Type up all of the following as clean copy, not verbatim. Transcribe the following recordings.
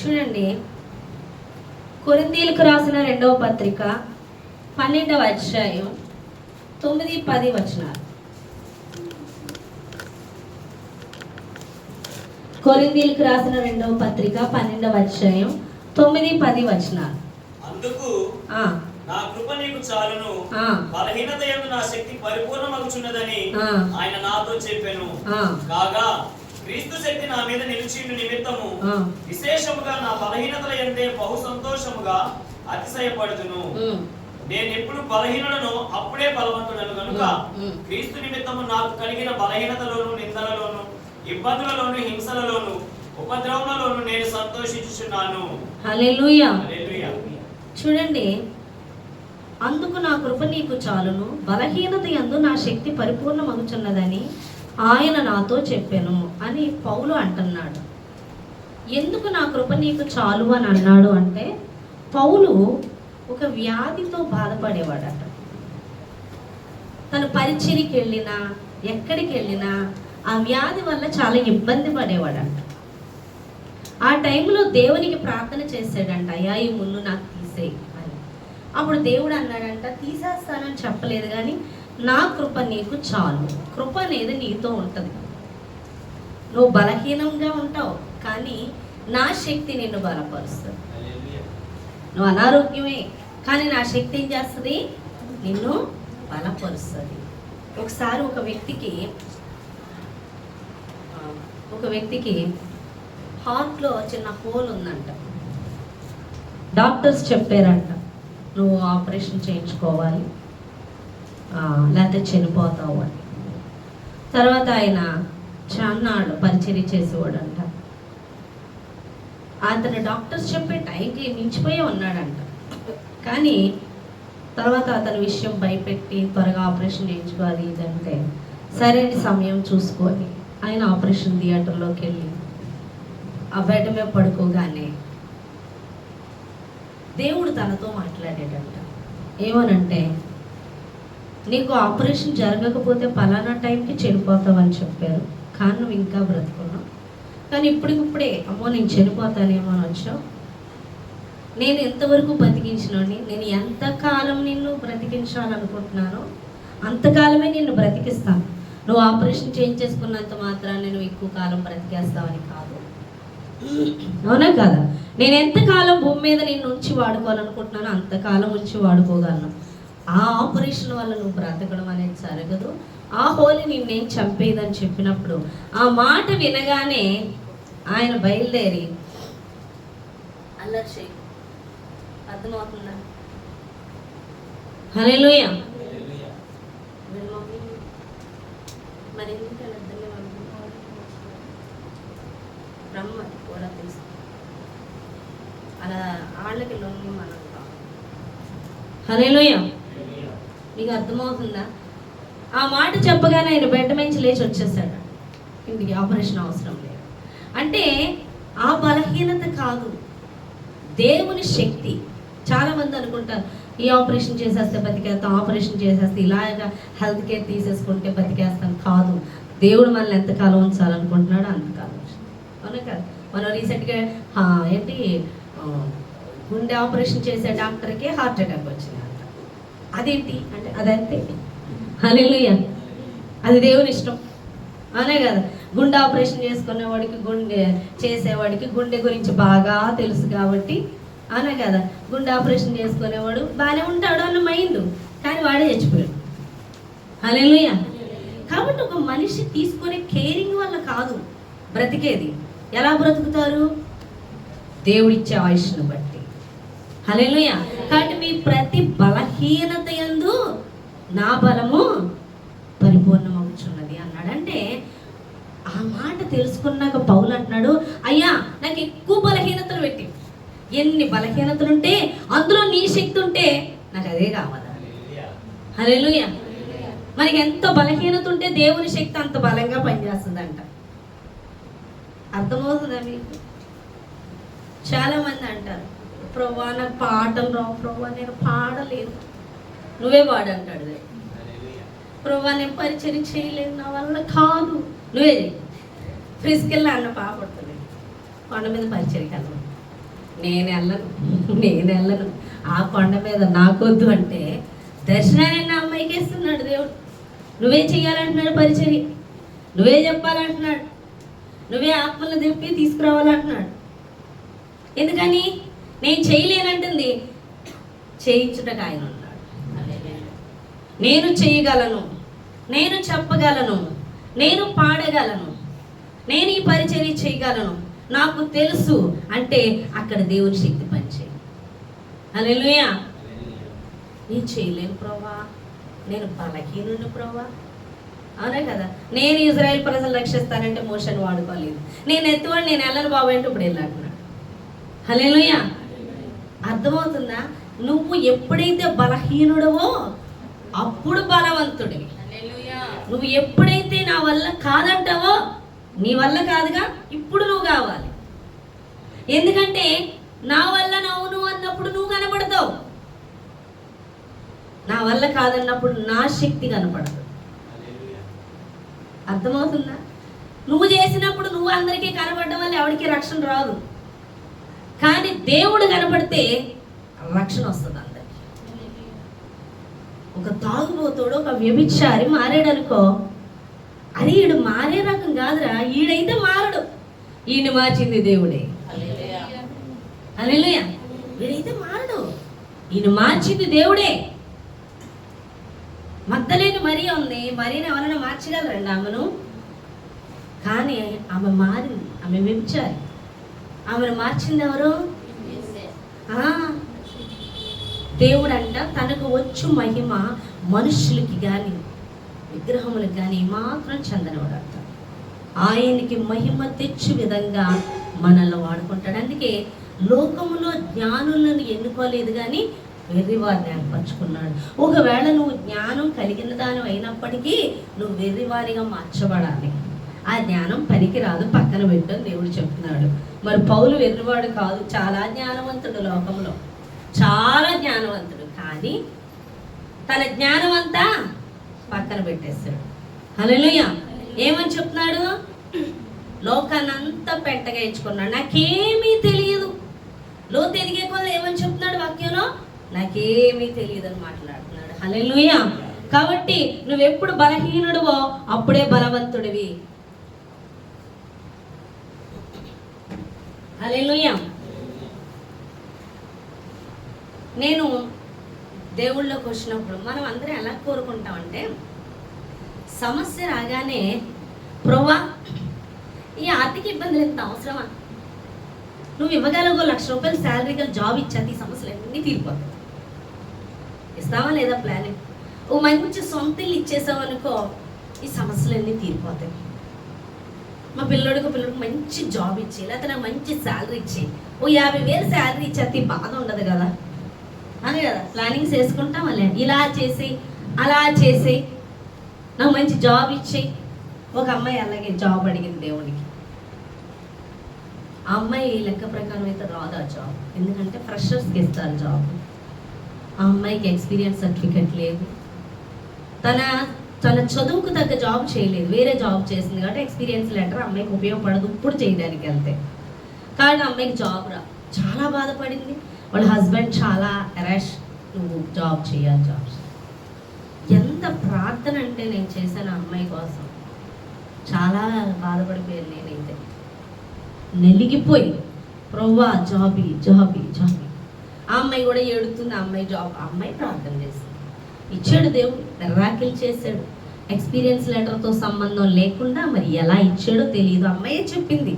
చూడండి, కొరింథీయులకు రాసిన 2వ పత్రిక 12వ అధ్యాయం 9-10 వచనాలు. కొరింథీయులకు రాసిన 2వ పత్రిక 12వ అధ్యాయం 9-10 వచనాలు. అందుకు నా కృప నీకు చాలును, బలహీనత యందు నా శక్తి పరిపూర్ణమగుచున్నదని ఆయన నాతో చెప్పెను. కాగా క్రీస్తు శక్తి నా మీద నిలిచిండు నిమిత్తము విశేషముగా నా బలహీనతల యందే బహు సంతోషముగా అతిశయపడుతును. నేను ఎప్పుడు బలహీనుడను అప్పుడే బలవంతుడను కనుక క్రీస్తు నిమిత్తము నాకు కలిగిన బలహీనతలోను, నిందలలోను, ఇబ్బందులలోను, హింసలలోను, ఉపద్రవములలోను నేను సంతోషించుచున్నాను. హల్లెలూయా. చూడండి, అందుకు నా కృప నీకు చాలును, బలహీనత యందు నా శక్తి పరిపూర్ణమగుచున్నదని ఆయన నాతో చెప్పెను అని పౌలు అంటున్నాడు. ఎందుకు నా కృప నీకు చాలు అని అన్నాడు అంటే, పౌలు ఒక వ్యాధితో బాధపడేవాడట. తను పరిచర్యకి వెళ్ళినా, ఎక్కడికి వెళ్ళినా ఆ వ్యాధి వల్ల చాలా ఇబ్బంది పడేవాడంట. ఆ టైంలో దేవునికి ప్రార్థన చేశాడంట, అయ్యా ఈ ముళ్ళు నాకు తీసేయి అని. అప్పుడు దేవుడు అన్నాడంట, తీసేస్తానని చెప్పలేదు కానీ నా కృప నీకు చాలు. కృప అనేది నీతో ఉంటుంది. నువ్వు బలహీనంగా ఉంటావు కానీ నా శక్తి నిన్ను బలపరుస్తుంది. నువ్వు అనారోగ్యమే కానీ నా శక్తి ఏం చేస్తుంది? నిన్ను బలపరుస్తుంది. ఒకసారి ఒక వ్యక్తికి హార్ట్లో చిన్న హోల్ ఉందంట. డాక్టర్స్ చెప్పారంట, నువ్వు ఆపరేషన్ చేయించుకోవాలి లేకపోతే చనిపోతావు అని. తర్వాత ఆయన చాన్నాళ్ళు పరిచర్య చేసేవాడంట. అతను డాక్టర్స్ చెప్పే టైంకి మించిపోయే ఉన్నాడంట. కానీ తర్వాత అతని విషయం భయపెట్టి త్వరగా ఆపరేషన్ చేయించుకోవాలి ఇదంటే సరైన సమయం చూసుకొని ఆయన ఆపరేషన్ థియేటర్లోకి వెళ్ళి ఆ బెడ్ మీద పడుకోగానే దేవుడు తనతో మాట్లాడేటంట. ఏమనంటే, నీకు ఆపరేషన్ జరగకపోతే పలానా టైంకి చనిపోతావని చెప్పారు, కానీ నువ్వు ఇంకా బ్రతుకున్నావు. కానీ ఇప్పటికిప్పుడే అమ్మో నేను చనిపోతానేమో అని వచ్చావు. నేను ఎంతవరకు బతికించినోని, నేను ఎంతకాలం నిన్ను బ్రతికించాలనుకుంటున్నానో అంతకాలమే నిన్ను బ్రతికిస్తాను. నువ్వు ఆపరేషన్ చేయించేసుకున్నంత మాత్రాన్ని నువ్వు ఎక్కువ కాలం బ్రతికేస్తావని కాదు. అవునా కదా? నేను ఎంతకాలం భూమి మీద నిన్ను ఉంచి వాడుకోవాలనుకుంటున్నానో అంతకాలం ఉంచి వాడుకోగలను. ఆ ఆపరేషన్ వల్ల నువ్వు బ్రతకడం అనేది జరగదు. ఆ హోలీ నిన్నేం చంపేదని చెప్పినప్పుడు ఆ మాట వినగానే ఆయన బయలుదేరి అల్లరి చేయి. అర్థమవుతుందా? హల్లెలూయా. మరి ఎందుకని బ్రహ్మ కూడా తెలుసు అలా వాళ్ళకి లొంగి మనం. హల్లెలూయా. మీకు అర్థమవుతుందా? ఆ మాట చెప్పగానే ఆయన బెడ్ నుంచి లేచి వచ్చేసాడు ఇంటికి. ఆపరేషన్ అవసరం లేదు అంటే ఆ బలహీనత కాదు, దేవుని శక్తి. చాలామంది అనుకుంటారు ఈ ఆపరేషన్ చేసేస్తే బతికేస్తాం, ఆపరేషన్ చేసేస్తే ఇలాగా హెల్త్ కేర్ తీసేసుకుంటే బతికేస్తాం. కాదు, దేవుడు మనల్ని ఎంతకాలం ఉంచాలనుకుంటున్నాడో అంతకాలం. అవునా కదా? మనం రీసెంట్గా ఏంటి గుండె ఆపరేషన్ చేసే డాక్టర్కి హార్ట్ అటాక్ వచ్చిందంట. అదేంటి అంటే అదంతే. హల్లెలూయా. అది దేవుని ఇష్టం. అనే కదా? గుండె ఆపరేషన్ చేసుకునేవాడికి, చేసేవాడికి గుండె గురించి బాగా తెలుసు కాబట్టి అనే కదా గుండె ఆపరేషన్ చేసుకునేవాడు బాగానే ఉంటాడు అన్న మైండ్, కానీ వాడే చచ్చిపోయాడు. హల్లెలూయా. కాబట్టి ఒక మనిషి తీసుకునే కేరింగ్ వల్ల కాదు బ్రతికేది. ఎలా బ్రతుకుతారు? దేవుడిచ్చే ఆయుష్ను బట్టి. హల్లెలూయా. కాబట్టి మీ ప్రతి బలహీనత యందు నా బలము పరిపూర్ణమవుచున్నది అన్నాడంటే, ఆ మాట తెలుసుకున్నాక పౌలు అంటున్నాడు, అయ్యా నాకు ఎక్కువ బలహీనతలు పెట్టి, ఎన్ని బలహీనతలుంటే అందులో నీ శక్తి ఉంటే నాకు అదే కావాలి. హల్లెలూయా. మనకి ఎంత బలహీనత ఉంటే దేవుని శక్తి అంత బలంగా పనిచేస్తుందంట. అర్థమవుతుందా మీకు? చాలా మంది అంటారు, ప్రభువా నాకు పాటలు రావు, ప్రభువా నేను పాడలేను. నువ్వే పాడంటాడు. ప్రభువా నేను పరిచయం చేయలేను, నా వల్ల కాదు. నువ్వే ఫ్రిస్కెళ్ళి అన్న పాపడుతుంది కొండ మీద పరిచయం కదా. నేను వెళ్ళను, ఆ కొండ మీద నాకొద్దు అంటే దర్శనాన్ని నా అమ్మాయికి ఇస్తున్నాడు దేవుడు. నువ్వే చెయ్యాలంటున్నాడు పరిచర్య, నువ్వే చెప్పాలంటున్నాడు, నువ్వే ఆత్మలను తెప్పి తీసుకురావాలంటున్నాడు. ఎందుకని? నేను చేయలేనంటుంది, చేయించుటకు ఆయన ఉన్నాడు. నేను చేయగలను, నేను చెప్పగలను, నేను పాడగలను, నేను ఈ పరిచర్య చేయగలను, నాకు తెలుసు అంటే అక్కడ దేవుని శక్తి పనిచేయి. హల్లెలూయా. నేను చేయలేను ప్రభా, నేను బలహీనుని ప్రభా, అవునా కదా. నేను ఇజ్రాయెల్ ప్రజలు రక్షిస్తానంటే మోషని వాడుకోలేదు. నేను ఎత్తువాడు, నేను వెళ్ళను బాబు అంటే ఇప్పుడు వెళ్ళాడున్నాడు. హల్లెలూయా. అర్థమవుతుందా? నువ్వు ఎప్పుడైతే బలహీనుడవో అప్పుడు బలవంతుడివి. నువ్వు ఎప్పుడైతే నా వల్ల కాదంటావో, నీ వల్ల కాదుగా, ఇప్పుడు నువ్వు కావాలి. ఎందుకంటే నా వల్ల నవ్వును అన్నప్పుడు నువ్వు కనపడతావు, నా వల్ల కాదన్నప్పుడు నా శక్తి కనపడదు. అర్థమవుతుందా? నువ్వు చేసినప్పుడు నువ్వు అందరికీ కనపడడం వల్ల ఎవరికి రక్షణ రాదు, కానీ దేవుడు కనపడితే రక్షణ వస్తుంది అందరికి. ఒక తాగుబోతుడు, ఒక వ్యభిచారి మారాడనుకో, అరే ఈడు మారే రకం కాదురా, ఈడైతే మారడు, ఈయన మార్చింది దేవుడే. హల్లెలూయా. వీడైతే మారడు, ఈయన మార్చింది దేవుడే. మగ్దలేని మరియ ఉంది, మరియని ఎవరైనా మార్చగలరండి ఆమెను? కానీ ఆమె మారింది, ఆమె వ్యభిచారి. ఆమెను మార్చింది ఎవరు? దేవుడు అంట తనకు వచ్చు మహిమ మనుషులకి కానీ విగ్రహములకు కానీ మాత్రం చెందనవాడంట. ఆయనకి మహిమ తెచ్చు విధంగా మనల్ని వాడుకుంటాడు. అందుకే లోకములో జ్ఞానులను ఎన్నుకోలేదు కానీ వెర్రివారిని ఏర్పరచుకున్నాడు. ఒకవేళ నువ్వు జ్ఞానం కలిగిన దాని అయినప్పటికీ నువ్వు వెర్రివారిగా మార్చబడాలి. ఆ జ్ఞానం పనికి రాదు, పక్కన పెట్టని దేవుడు చెప్తున్నాడు. మరి పౌలు వెర్రివాడు కాదు, చాలా జ్ఞానవంతుడు, లోకంలో చాలా జ్ఞానవంతుడు, కానీ తన జ్ఞానం అంతా పక్కన పెట్టేస్తాడు. హల్లెలూయా. ఏమని చెప్తున్నాడు? లోకాన్నంతా పెంటగా ఇచ్చుకున్నాడు, నాకేమీ తెలియదు. లోతు ఎదిగే కొద్ది ఏమని చెప్తున్నాడు వాక్యంలో? నాకేమీ తెలియదు అని మాట్లాడుతున్నాడు. హల్లెలూయా. కాబట్టి నువ్వెప్పుడు బలహీనుడువో అప్పుడే బలవంతుడివి. హల్లెలూయా. నేను దేవుళ్ళలోకి వచ్చినప్పుడు మనం అందరం ఎలా కోరుకుంటామంటే, సమస్య రాగానే ప్రభువా ఈ ఆర్థిక ఇబ్బందులు ఎంత అవసరమా, నువ్వు ఇవ్వగలగో 1,00,000 రూపాయలు శాలరీ గల జాబ్ ఇచ్చేది ఈ సమస్యలు అన్నీ తీరిపోతాయి. ఇస్తావా లేదా ప్లానింగ్? ఓ మంచి సొంత ఇల్లు ఇచ్చేసావు అనుకో, ఈ సమస్యలన్నీ తీరిపోతాయి. మా పిల్లడికి మంచి జాబ్ ఇచ్చి, లేకపోతే నాకు మంచి శాలరీ ఇచ్చి, ఓ 50,000 శాలరీ ఇచ్చేది బాధ ఉండదు కదా, అదే కదా ప్లానింగ్స్ వేసుకుంటాం. అలా ఇలా చేసి అలా చేసి నాకు మంచి జాబ్ ఇచ్చి. ఒక అమ్మాయి అలాగే జాబ్ అడిగింది దేవుడికి. ఆ అమ్మాయి లెక్క ప్రకారం అయితే రాదు ఆ జాబ్, ఎందుకంటే ఫ్రెషర్స్కి ఇస్తారు జాబ్. ఆ అమ్మాయికి ఎక్స్పీరియన్స్ సర్టిఫికెట్ లేదు, తన చదువుకు తగ్గ జాబ్ చేయలేదు, వేరే జాబ్ చేసింది కాబట్టి ఎక్స్పీరియన్స్ లెటర్ అమ్మాయికి ఉపయోగపడదు ఇప్పుడు చేయడానికి వెళ్తే. కానీ అమ్మాయికి జాబ్ రా, చాలా బాధపడింది. వాళ్ళ హస్బెండ్ చాలా ర్యాష్, నువ్వు జాబ్ చేయాలి, జాబ్. ఎంత ప్రార్థన అంటే నేను చేశాను అమ్మాయి కోసం, చాలా బాధపడిపోయాను నేనైతే, నెలిగిపోయి ప్రవ్వా జాబీ జాబీ జాబీ. ఆ అమ్మాయి కూడా ఏడుతుంది, ఆ అమ్మాయి జాబ్, ఆ అమ్మాయి ప్రార్థన చేసింది, ఇచ్చాడు దేవుడు, మిరాకిల్ చేశాడు. ఎక్స్పీరియన్స్ లెటర్తో సంబంధం లేకుండా మరి ఎలా ఇచ్చాడో తెలియదు, అమ్మాయే చెప్పింది.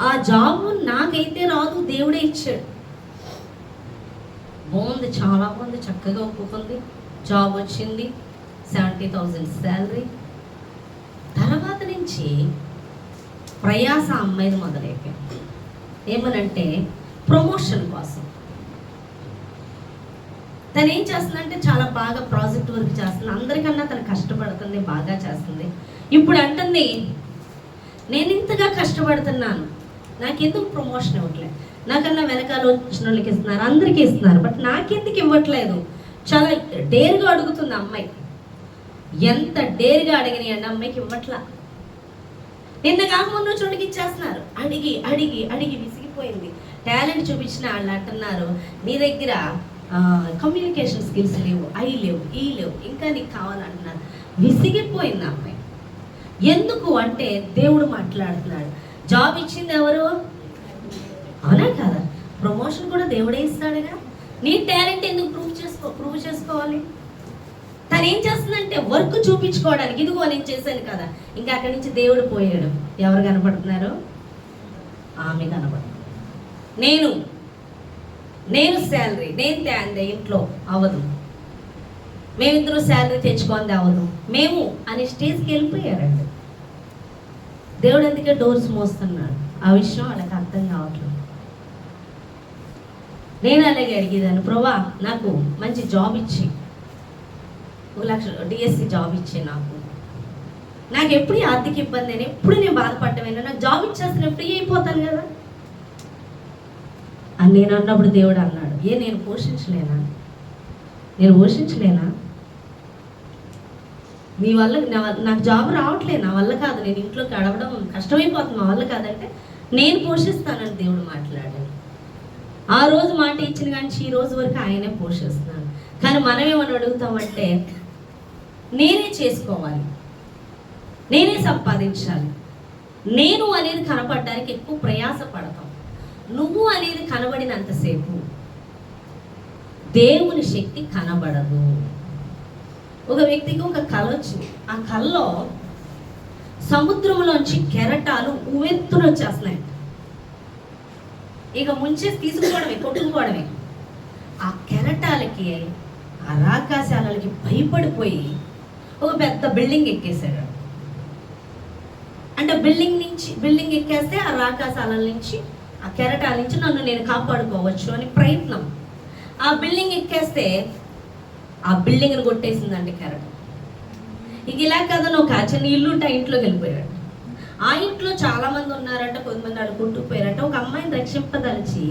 ఆ జాబ్ నాకైతే రాదు, దేవుడే ఇచ్చాడు. బాగుంది, చాలా బాగుంది, చక్కగా ఒప్పుకుంది, జాబ్ వచ్చింది, 70,000 శాలరీ. తర్వాత నుంచి ప్రయాస అమ్మాయిది మొదలైపోయింది. ఏమనంటే ప్రమోషన్ కోసం. తను ఏం చేస్తుందంటే చాలా బాగా ప్రాజెక్ట్ వర్క్ చేస్తుంది, అందరికన్నా తను కష్టపడుతుంది, బాగా చేస్తుంది. ఇప్పుడు అంటుంది, నేను ఇంతగా కష్టపడుతున్నాను, నాకెందుకు ప్రమోషన్ ఇవ్వట్లేదు, నాకన్నా వెనకాల వచ్చిన వాళ్ళకి ఇస్తున్నారు, అందరికీ ఇస్తున్నారు, బట్ నాకెందుకు ఇవ్వట్లేదు. చాలా డేర్గా అడుగుతుంది అమ్మాయి. ఎంత డేర్గా అడిగినాయి అండి, అమ్మాయికి ఇవ్వట్లా. నిన్న కాకముందు చోటుకి ఇచ్చేస్తున్నారు, అడిగి అడిగి అడిగి విసిగిపోయింది. టాలెంట్ చూపించిన వాళ్ళు అంటున్నారు, నీ దగ్గర కమ్యూనికేషన్ స్కిల్స్ లేవు, అవి లేవు, ఈ లేవు, ఇంకా నీకు కావాలంటున్నారు. విసిగిపోయింది అమ్మాయి. ఎందుకు అంటే దేవుడు మాట్లాడుతున్నాడు. జాబ్ ఇచ్చింది ఎవరు? అవునా కదా? ప్రమోషన్ కూడా దేవుడే ఇస్తాడుగా. నీ టాలెంట్ ఎందుకు ప్రూవ్ చేసుకోవాలి? తను ఏం చేస్తుందంటే వర్క్ చూపించుకోవడానికి, ఇదిగో నేను చేశాను కదా. ఇంకా అక్కడి నుంచి దేవుడు పోయాడు. ఎవరు కనపడుతున్నారు? ఆమె కనపడుతుంది. నేను శాలరీ నేను తేందే ఇంట్లో అవ్వదు, మేమిద్దరూ శాలరీ తెచ్చుకోండి అవ్వదు, మేము అనే స్టేజ్కి వెళ్ళిపోయారండి. దేవుడు అందుకే డోర్స్ మోస్తున్నాడు. ఆ విషయం వాళ్ళకి అర్థం కావట్లేదు. నేను అలాగే అడిగేదాన్ని, ప్రభా నాకు మంచి జాబ్ ఇచ్చి 1 లక్ష డిఎస్సి జాబ్ ఇచ్చే, నాకు ఎప్పుడు ఆర్థిక ఇబ్బంది అని ఎప్పుడు నేను బాధపడ్డమైనా, నాకు జాబ్ ఇచ్చేస్తే ఫ్రీ అయిపోతాను కదా అని నేను అన్నప్పుడు దేవుడు అన్నాడు, నేను పోషించలేనా? నీ వల్ల నాకు జాబ్ రావట్లేదు, నా వల్ల కాదు, నేను ఇంట్లో గడవడం కష్టమైపోతుంది, నా వల్ల కాదంటే నేను పోషిస్తానని దేవుడు మాట్లాడాడు. ఆ రోజు మాట ఇచ్చిన కానీ ఈ రోజు వరకు ఆయనే పోషిస్తున్నాను. కానీ మనం ఏమని అడుగుతామంటే, నేనే చేసుకోవాలి, నేనే సంపాదించాలి, నేను అనేది కనపడడానికి ఎక్కువ ప్రయాస పడతాం. నువ్వు అనేది కనబడినంతసేపు దేవుని శక్తి కనబడదు. ఒక వ్యక్తికి ఒక కళ వచ్చింది. ఆ కళలో సముద్రంలోంచి కెరటాలు ఉవ్వెత్తున వచ్చేస్తున్నాయి. ఇక ముంచేసి తీసుకుపోవడమే, కొట్టుకుపోవడమే. ఆ కెరటాలకి, ఆ రాకాశాలకి భయపడిపోయి ఒక పెద్ద బిల్డింగ్ ఎక్కేశాడు. అంటే బిల్డింగ్ ఎక్కేస్తే ఆ రాకాశాల నుంచి, ఆ కెరటాల నుంచి నన్ను నేను కాపాడుకోవచ్చు అని ప్రయత్నం. ఆ బిల్డింగ్ ఎక్కేస్తే ఆ బిల్డింగ్ని కొట్టేసిందండి కెరటం. ఇక ఇలా కదా, నువ్వు చిన్న ఇల్లు ఉంటే ఆ ఇంట్లోకి వెళ్ళిపోయాడు. ఆ ఇంట్లో చాలా మంది ఉన్నారంట, కొంతమంది అడుగుంటుపోయారంట. ఒక అమ్మాయిని రక్షింపదలిచి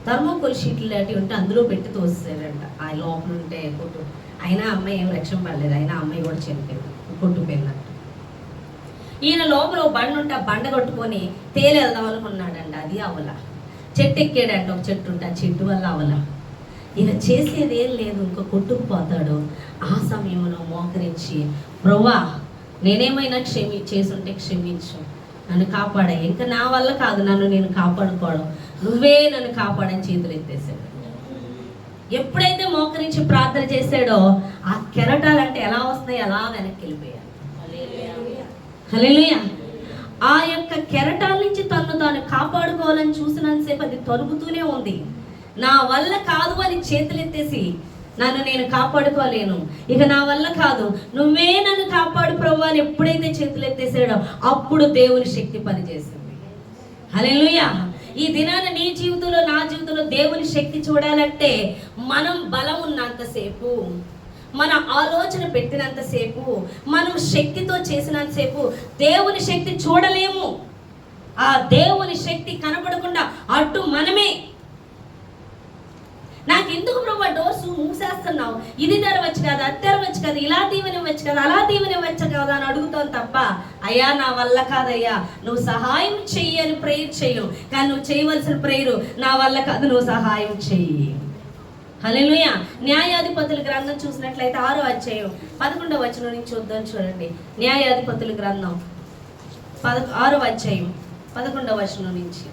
థర్మోకోల్ షీట్లు లాంటివి ఉంటే అందులో పెట్టి తోస్తారంట. ఆ లోపల ఉంటే కొట్టు. అయినా అమ్మాయి ఏం రక్షింపడలేదు, అయినా అమ్మాయి కూడా చనిపోయింది, కొట్టుపోయిందంట. ఈయన లోపల బండ ఉంటే ఆ బండ కొట్టుకొని తేలేద్దాం అనుకున్నాడంట. అది అవల. చెట్టు ఎక్కాడంట, ఒక చెట్టు ఉంటే ఆ చెట్టు వల్ల అవల. ఇక చేసేది ఏం లేదు, ఇంకా కొట్టుకుపోతాడు. ఆ సమయంలో మోకరించి, ప్రభువా నేనేమైనా చేసుంటే క్షమించు, నన్ను కాపాడాయి, ఇంకా నా వల్ల కాదు నన్ను నేను కాపాడుకోవడం, నువ్వే నన్ను కాపాడని చేతులు ఎత్తేసాడు. ఎప్పుడైతే మోకరించి ప్రార్థన చేశాడో ఆ కెరటాలంటే ఎలా వస్తాయి, అలా వెనక్కి వెళ్ళిపోయాడు. హల్లెలూయా. ఆ యొక్క కెరటాల నుంచి తను తాను కాపాడుకోవాలని చూసినంతసేపు అది తరుగుతూనే ఉంది. నా వల్ల కాదు అని చేతులెత్తేసి, నన్ను నేను కాపాడుకోలేను, ఇక నా వల్ల కాదు, నువ్వే నన్ను కాపాడు ప్రభువా అని ఎప్పుడైతే చేతులెత్తేసాడో అప్పుడు దేవుని శక్తి పనిచేసింది. హల్లెలూయా. ఈ దినాన నీ జీవితంలో, నా జీవితంలో దేవుని శక్తి చూడాలంటే మనం బలం ఉన్నంతసేపు, మన ఆలోచన పెట్టినంతసేపు, మనం శక్తితో చేసినంతసేపు దేవుని శక్తి చూడలేము. ఆ దేవుని శక్తి కనపడకుండా అడ్డు మనమే. నాకు ఎందుకు ప్రభు డోర్స్ మూసేస్తున్నావు, ఇది తెరవచ్చు కదా, అది తెరవచ్చు కదా, ఇలా దీవెనివ్వచ్చు కదా, అలా దీవెనివ్వచ్చు కదా అని అడుగుతాను తప్ప, అయ్యా నా వల్ల కాదయ్యా, నువ్వు సహాయం చెయ్యి అని ప్రేయర్ చెయ్యు. కానీ నువ్వు చేయవలసిన ప్రేయరు, నా వల్ల కాదు, నువ్వు సహాయం చెయ్యి. హల్లెలూయా. న్యాయాధిపతుల గ్రంథం చూసినట్లయితే 6వ అధ్యాయం 11వ వచనం నుంచి చూద్దాం. చూడండి, న్యాయాధిపతుల గ్రంథం 6వ అధ్యాయం 11వ వచనం నుంచి.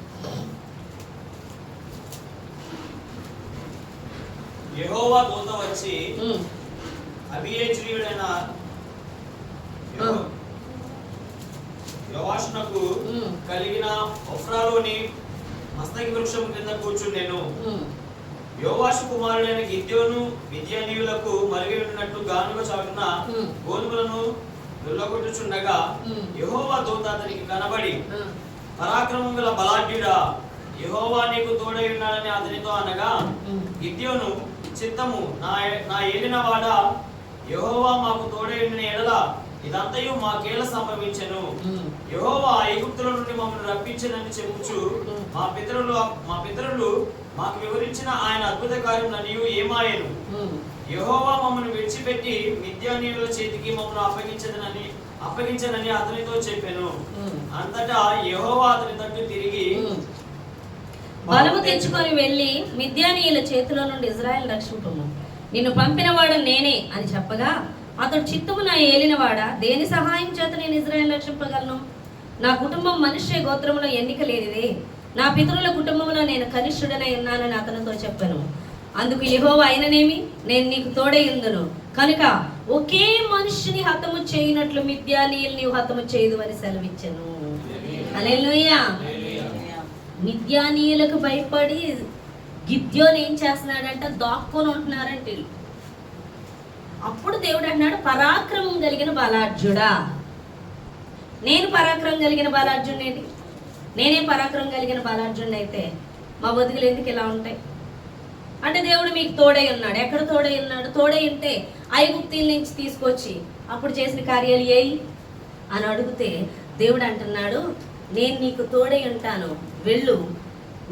యెహోవా దూత వచ్చి అబీయెజ్రీయుడైన యోవాషునకు కలిగిన ఒఫ్రాలోని మస్తకి వృక్షం కింద కూర్చుండెను. యోవాషు కుమారుడైన గిద్యోను మిద్యానీయులకు మరుగి ఉన్నట్టు గానుగ చాటున గోధుమలను దుల్లగొట్టుచుండగా యెహోవా దూత అతనికి కనబడి, పరాక్రమం గల బలాఢ్యుడా, యెహోవా నీకు తోడై ఉన్నాడని అతనితో అనగా, గిద్యోను చిత్తము నా ఏలినవాడా, యెహోవా మాకు తోడై ఉన్న ఎడల ఇదంతయు మాకేల సంభవించెను. యెహోవా ఐగుప్తుల నుండి మమ్మల్ని రప్పించెనని చెప్పుచు మా పితరులు మాకు వివరించిన ఆయన అద్భుత కార్యములన్నయు ఏమాయెను. యెహోవా మమ్మల్ని విడిచిపెట్టి మిద్యానీయుల చేతికి మమ్మల్ని అప్పగించనని అతనితో చెప్పాను. అంతటా యెహోవా అతని తట్టు తిరిగి, బలము తెచ్చుకొని వెళ్ళి మిద్యానీయుల చేతిలో నుండి ఇజ్రాయెల్ రక్షింపుము, నిన్ను పంపినవాడు నేనే అని చెప్పగా, అతడు చిత్తము నా ఏలినవాడా, దేని సహాయం చేత నేను ఇజ్రాయెల్ రక్షింపగలను? నా కుటుంబం మనుష్య గోత్రములో ఎన్నిక లేనిదే, నా పితరుల కుటుంబంలో నేను కనిష్ఠుడనై ఉన్నానని అతనితో చెప్పాను. అందుకు యెహోవా అయిననేమి, నేను నీకు తోడై ఉందును కనుక ఒకే మనుష్యుని హతము చేయనట్లు మిద్యానీయులు నీవు హతము చేయదు అని సెలవిచ్చెను. హల్లెలూయా. మిద్యానీయులకు భయపడి గిద్యోను ఏం చేస్తున్నాడంట, దాక్కొని ఉంటున్నారంటే. అప్పుడు దేవుడు అన్నాడు, పరాక్రమం కలిగిన బలాఢ్యుడా. నేను పరాక్రమం కలిగిన బలాఢ్యుడిని, నేనే పరాక్రమం కలిగిన బలాఢ్యుడిని అయితే మా బతుకులు ఎందుకు ఇలా ఉంటాయి అంటే, దేవుడు మీకు తోడై ఉన్నాడు. ఎక్కడ తోడై ఉన్నాడు? తోడై ఉంటే ఐగుప్తీల నుంచి తీసుకొచ్చి అప్పుడు చేసిన కార్యాలు ఏయి అని అడిగితే దేవుడు అంటున్నాడు, నేను నీకు తోడై ఉంటాను, వెళ్ళు,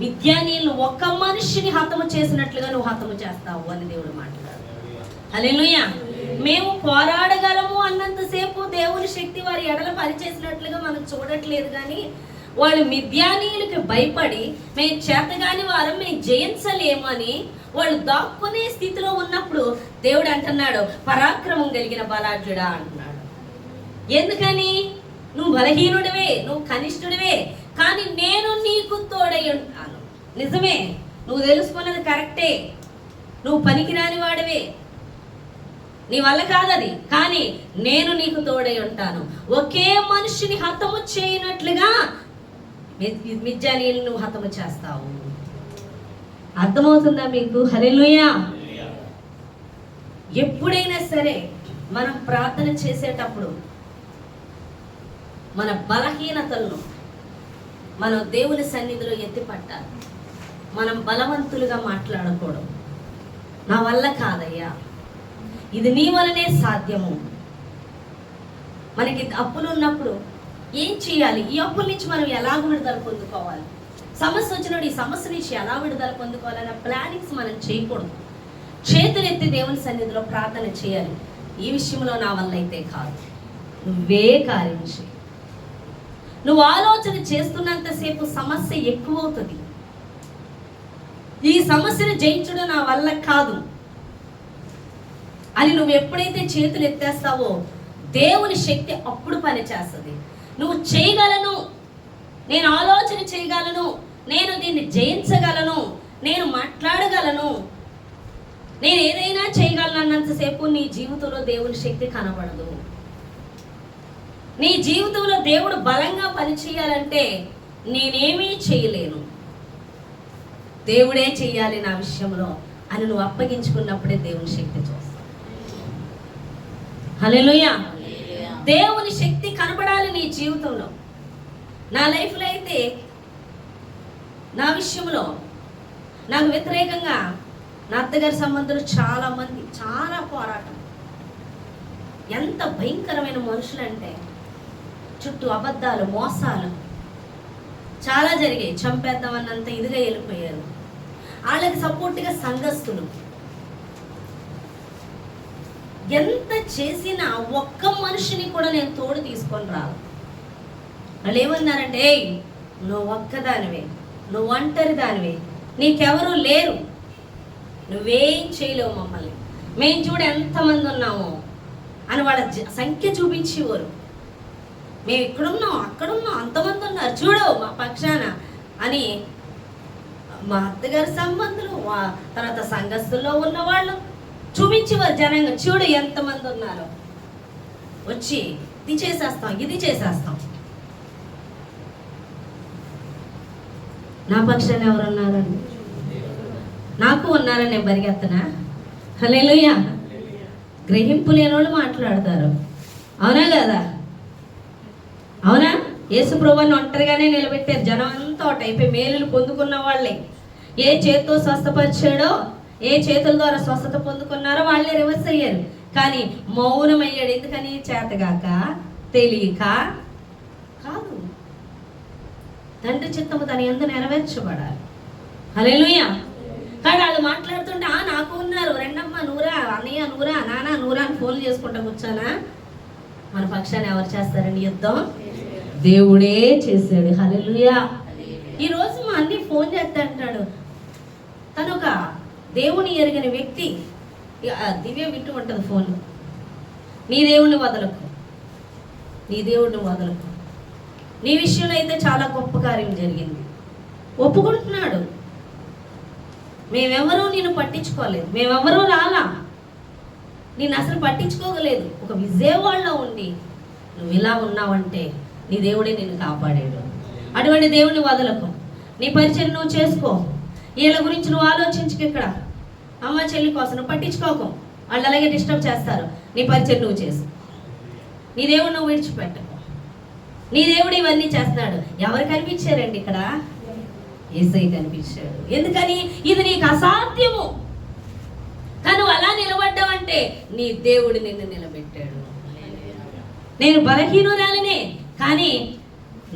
మిద్యానీయులను ఒక్క మనిషిని హతము చేసినట్లుగా నువ్వు హతము చేస్తావు అని దేవుడు మాట్లాడు. హల్లెలూయా. మేము పోరాడగలము అన్నంతసేపు దేవుని శక్తి వారి ఎడల పనిచేసినట్లుగా మనం చూడట్లేదు, కానీ వాళ్ళు మిద్యానీయులకి భయపడి మేము చేతగాని వారం మేము జయించలేము అని వాళ్ళు దాక్కునే స్థితిలో ఉన్నప్పుడు దేవుడు అంటున్నాడు, పరాక్రమం కలిగిన బలాఢ్యుడా అంటున్నాడు. ఎందుకని? నువ్వు బలహీనుడివే, నువ్వు కనిష్ఠుడివే, కానీ నేను నీకు తోడై ఉంటాను. నిజమే, నువ్వు తెలుసుకున్నది కరెక్టే, నువ్వు పనికిరాని వాడివే, నీ వల్ల కాదది, కానీ నేను నీకు తోడై ఉంటాను. ఒకే మనిషిని హతము చేయనట్లుగా మిద్యానీయులను నువ్వు హతము చేస్తావు. అర్థమవుతుందా మీకు? హల్లెలూయా. ఎప్పుడైనా సరే మనం ప్రార్థన చేసేటప్పుడు మన బలహీనతలను మనం దేవుని సన్నిధిలో ఎత్తిపట్టాలి. మనం బలవంతులుగా మాట్లాడకూడదు. నా వల్ల కాదయ్యా, ఇది నీ వలనే సాధ్యము. మనకి అప్పులు ఉన్నప్పుడు ఏం చేయాలి, ఈ అప్పుల నుంచి మనం ఎలా విడుదల పొందుకోవాలి, సమస్య వచ్చినప్పుడు ఈ సమస్య నుంచి ఎలా విడుదల పొందుకోవాలన్న ప్లానింగ్స్ మనం చేయకూడదు. చేతులెత్తి దేవుని సన్నిధిలో ప్రార్థన చేయాలి. ఈ విషయంలో నా వల్ల అయితే కాదు, నువ్వే కార్యం చేయి. నువ్వు ఆలోచన చేస్తున్నంతసేపు సమస్య ఎక్కువ అవుతుంది. ఈ సమస్యను జయించడం నా వల్ల కాదు అని నువ్వు ఎప్పుడైతే చేతులు ఎత్తేస్తావో దేవుని శక్తి అప్పుడు పని చేస్తుంది. నువ్వు చేయగలను, నేను ఆలోచన చేయగలను, నేను దీన్ని జయించగలను, నేను మాట్లాడగలను, నేను ఏదైనా చేయగలను అన్నంతసేపు నీ జీవితంలో దేవుని శక్తి కనబడదు. నీ జీవితంలో దేవుడు బలంగా పనిచేయాలంటే నేనేమీ చేయలేను, దేవుడే చెయ్యాలి నా విషయంలో అని నువ్వు అప్పగించుకున్నప్పుడే దేవుని శక్తి చూస్తావు. హల్లెలూయా. దేవుని శక్తి కనబడాలి నీ జీవితంలో. నా లైఫ్లో అయితే నా విషయంలో నాకు వ్యతిరేకంగా నా అత్తగారి సంబంధులు చాలా మంది, చాలా పోరాటం. ఎంత భయంకరమైన మనుషులు అంటే చుట్టూ అబద్ధాలు, మోసాలు చాలా జరిగాయి. చంపేద్దామన్నంత ఇదిగా వెళ్ళిపోయారు. వాళ్ళకి సపోర్ట్గా సంఘస్థులు ఎంత చేసినా ఒక్క మనిషిని కూడా నేను తోడు తీసుకొని రాను. వాళ్ళు ఏమన్నారంటే, ఏయ్ నువ్వు ఒక్కదానివే, నువ్వు ఒంటరి దానివే, నీకెవరూ లేరు, నువ్వేం చేయలేవు మమ్మల్ని, మేము చూడ ఎంతమంది ఉన్నాము అని వాళ్ళ సంఖ్య చూపించేవారు. మేము ఇక్కడున్నాం, అక్కడున్నాం, అంతమంది ఉన్నారు చూడవు మా పక్షాన అని మా అత్తగారి సంబంధులు, తర్వాత సంఘస్థుల్లో ఉన్న వాళ్ళు చూపించేవారు. జనంగా చూడు ఎంతమంది ఉన్నారో, వచ్చి ఇది చేసేస్తాం, ఇది చేసేస్తాం. నా పక్షాన ఎవరున్నారండి? నాకు ఉన్నారని నేను పరిగెత్తనా? హల్లెలూయా. గ్రహింపు లేని వాళ్ళు మాట్లాడతారు, అవునా కదా? అవునా? యేసు ప్రభువుని ఒంటరిగానే నిలబెట్టారు. జనం అంతా ఒకటి అయిపోయి మేలులు పొందుకున్న వాళ్ళే. ఏ చేతితో స్వస్థపరిచాడో, ఏ చేతుల ద్వారా స్వస్థత పొందుకున్నారో వాళ్ళే రివర్స్ అయ్యారు. కానీ మౌనమయ్యాడు. ఎందుకని? చేతగాక, తెలియక కాదు, తండ్రి చిత్తము తన యందు నెరవేర్చబడాలి. హల్లెలూయా. కానీ వాళ్ళు మాట్లాడుతుంటే నాకు ఉన్నారు, రెండమ్మ నూరా, అన్నయ్య నూరా, నాన్న నూరా అని ఫోన్లు చేసుకుంటా కూర్చోనా? మన పక్షాన్ని ఎవరు చేస్తారండి యుద్ధం? దేవుడే చేశాడు. హల్లెలూయా. ఈరోజు మా అన్ని ఫోన్ చేస్తా అంటాడు. తను ఒక దేవుని ఎరిగిన వ్యక్తి. దివ్య వింటూ ఉంటుంది ఫోన్. నీ దేవుణ్ణి వదలకు, నీ దేవుడిని వదలకు, నీ విషయంలో అయితే చాలా గొప్ప కార్యం జరిగింది. ఒప్పుకుంటున్నాడు. మేమెవరూ నిన్ను పట్టించుకోలేదు, మేమెవరూ రాలా, నేను అసలు పట్టించుకోగలేదు. ఒక విజయవాడలో ఉండి నువ్వు ఇలా ఉన్నావంటే నీ దేవుడే నిన్ను కాపాడాడు. అటువంటి దేవుడిని వదలకు, నీ పరిచయం నువ్వు చేసుకో. వీళ్ళ గురించి నువ్వు ఆలోచించుకు. ఇక్కడ అమ్మ చెల్లి కోసం నువ్వు పట్టించుకోకు, వాళ్ళు అలాగే డిస్టర్బ్ చేస్తారు. నీ పరిచయం నువ్వు చేసు, నీ దేవుడు నువ్వు విడిచిపెట్టకు. నీ దేవుడు ఇవన్నీ చేస్తున్నాడు. ఎవరు కనిపించారండి ఇక్కడ? యేసయ్య కనిపించాడు. ఎందుకని? ఇది నీకు అసాధ్యము, కానీ నువ్వు అలా నిలబడ్డావంటే నీ దేవుడు నిన్ను నిలబెట్టాడు. నేను బలహీనురాలినే, కానీ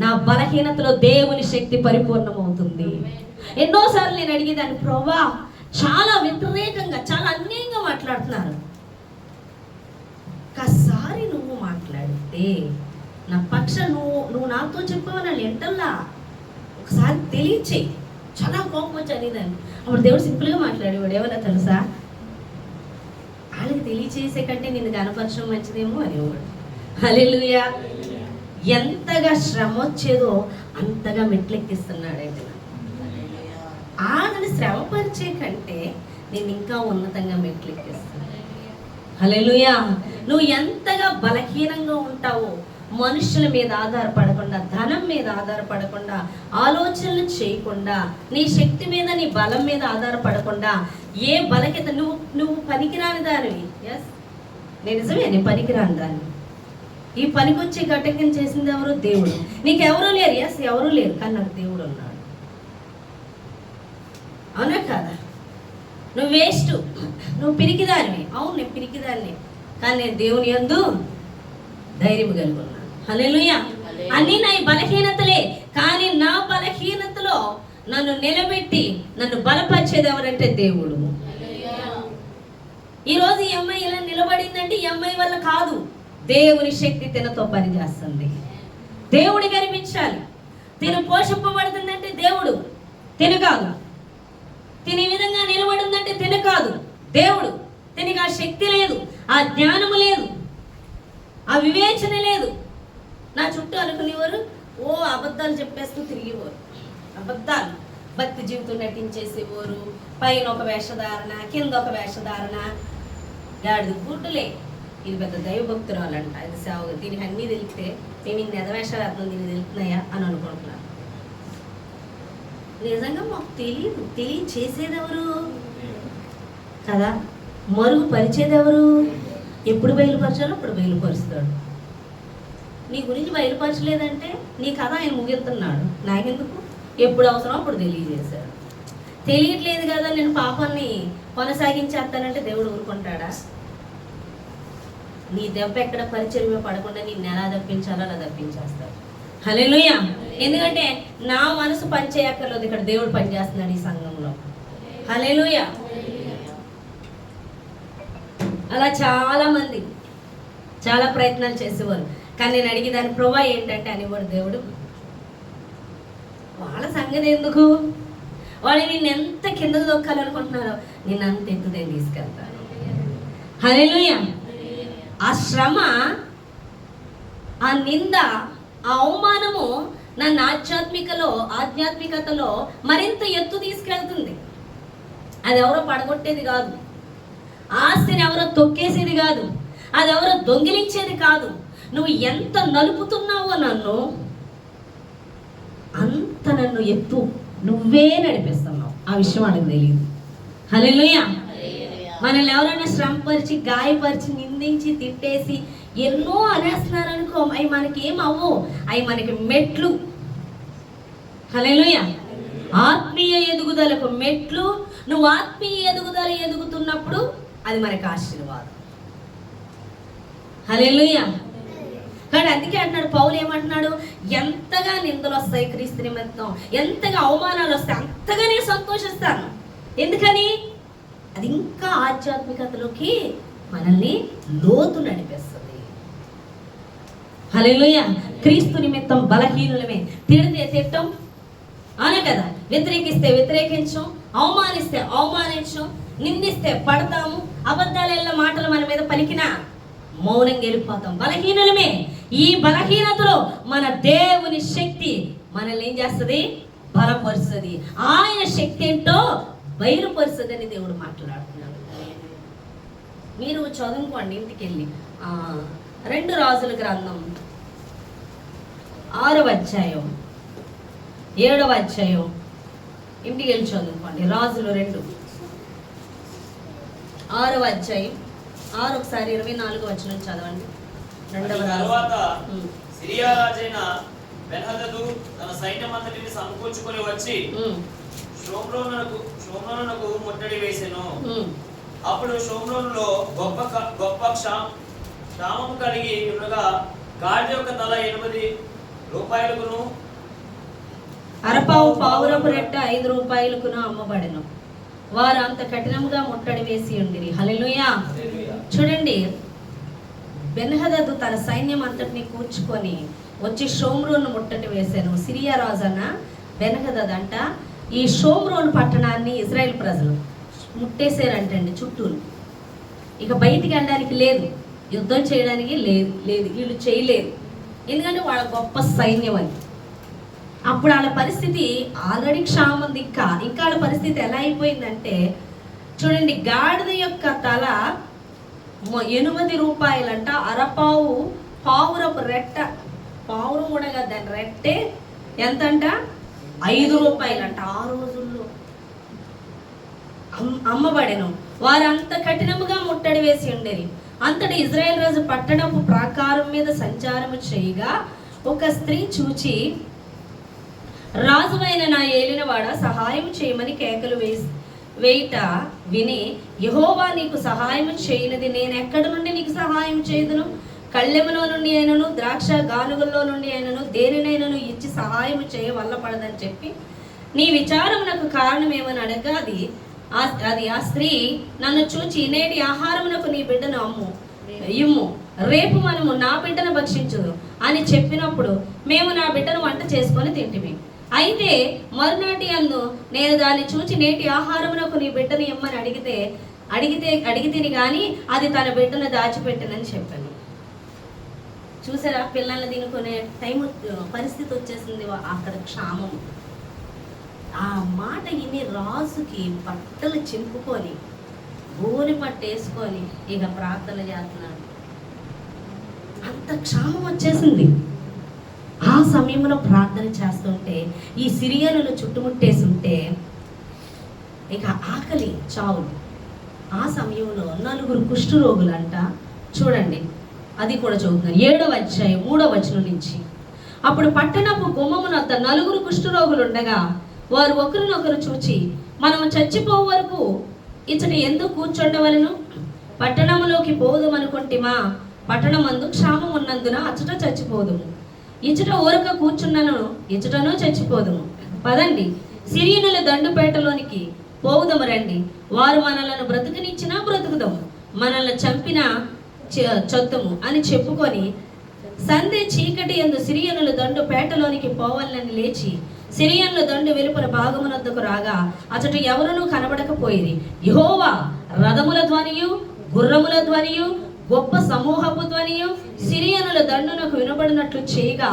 నా బలహీనతలో దేవుని శక్తి పరిపూర్ణమవుతుంది. ఎన్నోసార్లు నేను అడిగేదాన్ని, ప్రభా చాలా వ్యతిరేకంగా, చాలా అన్యాయంగా మాట్లాడుతున్నారు, ఒక్కసారి నువ్వు మాట్లాడితే నా పక్ష నువ్వు నాతో చెప్పావు నా ఎంటల్లా ఒకసారి తెలియచేయి. చాలా కోపం వచ్చి అనేదాన్ని. అప్పుడు దేవుడు సింపుల్గా మాట్లాడేవాడు. ఏమన్నా తెలుసా? వాళ్ళకి తెలియచేసే కంటే నిన్ను కనపరచడం మంచిదేమో అనేవాడు. హల్లెలూయా. ఎంతగా శ్రమ వచ్చేదో అంతగా మెట్లెక్కిస్తున్నాడండి. ఆమెను శ్రమపరిచే కంటే నేను ఇంకా ఉన్నతంగా మెట్లెక్కిస్తున్నాను. హల్లెలూయా. నువ్వు ఎంతగా బలహీనంగా ఉంటావో, మనుషుల మీద ఆధారపడకుండా, ధనం మీద ఆధారపడకుండా, ఆలోచనలు చేయకుండా, నీ శక్తి మీద, నీ బలం మీద ఆధారపడకుండా, ఏ బలహీనత నువ్వు పనికిరాని దానివి. ఎస్, నేను నిజమే, నేను పనికిరాని దాన్ని. ఈ పనికొచ్చే ఘటకం చేసింది ఎవరు? దేవుడు. నీకెవరూ లేరు. ఎస్, ఎవరూ లేరు, కానీ నాకు దేవుడు ఉన్నాడు. అవునా కాదా? నువ్వు వేస్ట్, నువ్వు పిరికిదానివి. అవును, నేను పిరికిదాన్ని, కానీ నేను దేవుని యందు ధైర్యం కలిగి ఉన్నాను. హల్లెలూయా. అన్నీ నా బలహీనతలే, కానీ నా బలహీనతలో నన్ను నిలబెట్టి నన్ను బలపరిచేది ఎవరంటే దేవుడు. ఈరోజు ఈ అమ్మాయి ఇలా నిలబడిందంటే ఈ అమ్మాయి వల్ల కాదు, దేవుని శక్తి తినతో పనిచేస్తుంది. దేవుడు కనిపించాలి. తిన పోషింపబడుతుందంటే దేవుడు, తిన కాదు. తిని విధంగా నిలబడిందంటే తిన కాదు, దేవుడు. తినకి ఆ శక్తి లేదు, ఆ జ్ఞానము లేదు, ఆ వివేచన లేదు. నా చుట్టూ అనుకునేవారు ఓ అబద్ధాలు చెప్పేస్తూ తిరిగేవారు. అబద్ధాలు, భక్తి జీవితం నటించేసేవారు. పైన ఒక వేషధారణ, కింద ఒక వేషధారణ. గాడిది గుడ్డులే, ఇది పెద్ద దైవభక్తురాలంట, ఇది సేవ, దీనికి అన్నీ తెలిస్తే మేము ఇన్ని ఎదవేషాలు దీనికి తెలుస్తున్నాయా అని అనుకుంటున్నాను. నిజంగా మాకు తెలియదు. తెలియచేసేదెవరు కదా? మరుగు పరిచేదెవరు? ఎప్పుడు బయలుపరచాలో అప్పుడు బయలుపరుస్తాడు. నీ గురించి బయలుపరచలేదంటే నీ కథ ఆయన ముగిస్తున్నాడు. నాకెందుకు? ఎప్పుడు అవసరం అప్పుడు తెలియజేశాడు. తెలియట్లేదు కదా, నేను పాపాన్ని కొనసాగించేస్తానంటే దేవుడు ఊరుకుంటాడా? నీ దెబ్బ ఎక్కడ పరిచయం పడకుండా నిన్ను ఎలా తప్పించాలో అలా తప్పించేస్తాడు. హల్లెలూయా. ఎందుకంటే నా మనసు పనిచేయక్కర్లేదు, ఇక్కడ దేవుడు పనిచేస్తున్నాడు ఈ సంఘంలో. హల్లెలూయా. అలా చాలా మంది చాలా ప్రయత్నాలు చేసేవారు, కానీ నేను అడిగేదాన్ని, ప్రభా ఏంటంటే అనేవాడు దేవుడు, వాళ్ళ సంగతి ఎందుకు, వాళ్ళు నిన్ను ఎంత కిందకు దొక్కాలనుకుంటున్నారో నిన్ను అంత ఎత్తు నేను తీసుకెళ్తాను. హల్లెలూయా. ఆ శ్రమ, ఆ నింద, ఆ అవమానము నన్ను ఆధ్యాత్మికతలో మరింత ఎత్తు తీసుకెళ్తుంది. అది ఎవరో పడగొట్టేది కాదు, ఆస్తిని ఎవరో తొక్కేసేది కాదు, అది ఎవరో దొంగిలించేది కాదు. నువ్వు ఎంత నలుపుతున్నావో నన్ను, అంత నన్ను ఎత్తు నువ్వే నడిపిస్తున్నావు. ఆ విషయం వాళ్ళకి తెలియదు. హల్లెలూయా. మనల్ని ఎవరైనా శ్రమపరిచి, గాయపరిచి, నిందించి, తిట్టేసి ఎన్నో అనేస్తున్నారు అనుకో, అవి మనకి ఏం అవ్వవు, అవి మనకి మెట్లు. హల్లెలూయా. ఆత్మీయ ఎదుగుదలకు మెట్లు. నువ్వు ఆత్మీయ ఎదుగుతున్నప్పుడు అది మనకి ఆశీర్వాదం. హల్లెలూయా. కానీ అందుకే అంటున్నాడు పౌలు, ఏమంటున్నాడు, ఎంతగా నిందలు వస్తాయి క్రీస్తు నిమిత్తం, ఎంతగా అవమానాలు వస్తాయి అంతగా నేను సంతోషిస్తాను. ఎందుకని? అది ఇంకా ఆధ్యాత్మికతలోకి మనల్ని లోతు నడిపిస్తుంది. హల్లెలూయా. క్రీస్తు నిమిత్తం బలహీనులమే, తిడితే తిట్టం, అవునా కదా? వ్యతిరేకిస్తే వ్యతిరేకించం, అవమానిస్తే అవమానించం, నిందిస్తే పడతాము, అబద్ధాల మాటలు మన మీద పలికినా మౌనంగా వెళ్ళిపోతాం. బలహీనలమే. ఈ బలహీనతలో మన దేవుని శక్తి మనల్ని ఏం చేస్తుంది? బలపరుస్తుంది. ఆయన శక్తి ఏంటో బయలుపరుస్తుంది అని దేవుడు మాట్లాడుతున్నాడు. మీరు చదువుకోండి ఇంటికి వెళ్ళి. 2 రాజుల గ్రంథం 6వ అధ్యాయం 7వ అధ్యాయం ఇంటికి వెళ్ళి చదువుకోండి. రాజులు 2 6వ అధ్యాయం 6 ఒకసారి 24వ వచనం చదవండి. తరువాత సిరియా రాజైన బెన్హదదు తన సైన్యమంతటిని సమకూర్చుకొని వచ్చి షోమ్రోనునకు ముట్టడి వేసెను. అప్పుడు షోమ్రోనులో గొప్ప క్షామం కలిగి ఉండగా గాడిద యొక్క తల 80 రూపాయలకును అరపావు పావురపు రెట్ట 5 రూపాయలకును అమ్మబడెను. వారు అంత కఠినంగా ముట్టడి వేసి ఉండిరి. హల్లెలూయా. చూడండి, బెన్హదదు తన సైన్యం అంతటిని కూర్చుకొని వచ్చి షోమ్రోను ముట్టడి వేశాను. సిరియా రాజన్న బెన్హదద్ అంట ఈ షోమ్రోను పట్టణాన్ని ఇజ్రాయెల్ ప్రజలు ముట్టేశారంటండి చుట్టూరు. ఇక బయటికి వెళ్ళడానికి లేదు, యుద్ధం చేయడానికి లేదు, వీళ్ళు చేయలేరు. ఎందుకంటే వాళ్ళ గొప్ప సైన్యం అని. అప్పుడు వాళ్ళ పరిస్థితి ఆల్రెడీ క్షామం ఉంది. ఇంకా వాళ్ళ పరిస్థితి ఎలా అయిపోయిందంటే చూడండి, గాడిద యొక్క తల 80 రూపాయలంట. అరపావు పావురపు రెట్ట, పావురం కూడా కదా దాని రెట్టే ఎంతంట? 5 రూపాయలంట. ఆ రోజుల్లో అమ్మబడెను. వారు అంత కఠినముగా ముట్టడి వేసి ఉండేది. అంతటి ఇజ్రాయెల్ రాజు పట్టణపు ప్రాకారం మీద సంచారము చేయగా ఒక స్త్రీ చూచి, రాజువైన నా ఏలినవాడ సహాయం చేయమని కేకలు వేయుట విని, యెహోవా నీకు సహాయం చేయనిది నేను ఎక్కడి నుండి నీకు సహాయం చేయుదును? కళ్ళెములో నుండి అయినను ద్రాక్ష గానుగుల్లో నుండి అయినను దేనినైనను ఇచ్చి సహాయం చేయ వల్ల పడదని చెప్పి నీ విచారం నాకు కారణమేమని అడగా అది ఆ స్త్రీ నన్ను చూచి, నేటి ఆహారమునకు నీ బిడ్డను ఇమ్ము, రేపు మనము నా బిడ్డను భక్షించుదు అని చెప్పినప్పుడు మేము నా బిడ్డను వంట చేసుకొని తింటిమి. అయితే మరునాటి అందు నేను దాన్ని చూచి నేటి ఆహారమునకు నీ బిడ్డను ఇమ్మని అడిగితేని కానీ అది తన బిడ్డను దాచిపెట్టనని చెప్పాను. చూసారా, పిల్లల్ని తినుకునే పరిస్థితి వచ్చేసింది అక్కడ క్షామం. ఆ మాట విని రాజుకి బట్టలు చింపుకొని గోని పట్టేసుకొని ఇక ప్రార్థన చేస్తున్నాడు. అంత క్షామం వచ్చేసింది. ఆ సమయంలో ప్రార్థన చేస్తుంటే ఈ సిరియనులు చుట్టుముట్టేసి ఉంటే ఇక ఆకలి చావులు. ఆ సమయంలో 4 కుష్ఠరోగులంట. చూడండి, అది కూడా చదువుతున్నారు. 7వ అధ్యాయం 3వ వచనం నుంచి. అప్పుడు పట్టణపు గుమ్మమునొద్ద 4 కుష్ఠరోగులు ఉండగా వారు ఒకరినొకరు చూచి, మనము చచ్చిపోవు వరకు ఇచ్చట ఎందుకు కూర్చుండవలను? పట్టణములోకి పోదుమనుకుంటిమా? పట్టణమందు క్షామం ఉన్నందున అచ్చట చచ్చిపోదుము. ఇచ్చట ఊరక కూర్చున్నను ఇచ్చటను చచ్చిపోదుము. పదండి, సిరియనుల దండుపేటలోనికి పోవుదము రండి. వారు మనలను బ్రతుకునిచ్చినా బ్రతుకుదాము, మనల్ని చంపినా చొత్తము అని చెప్పుకొని సంధ్య చీకటి యందు సిరియనుల దండు పేటలోనికి పోవాలని లేచి సిరియనుల దండు వెలుపల భాగమునొద్దకు రాగా అచట ఎవరునూ కనబడకపోయిరి. యెహోవా రథముల ధ్వనియు గుర్రముల ధ్వనియు గొప్ప సమూహపు ధ్వనియు సిరియనుల దండునకు వినబడినట్లు చేయగా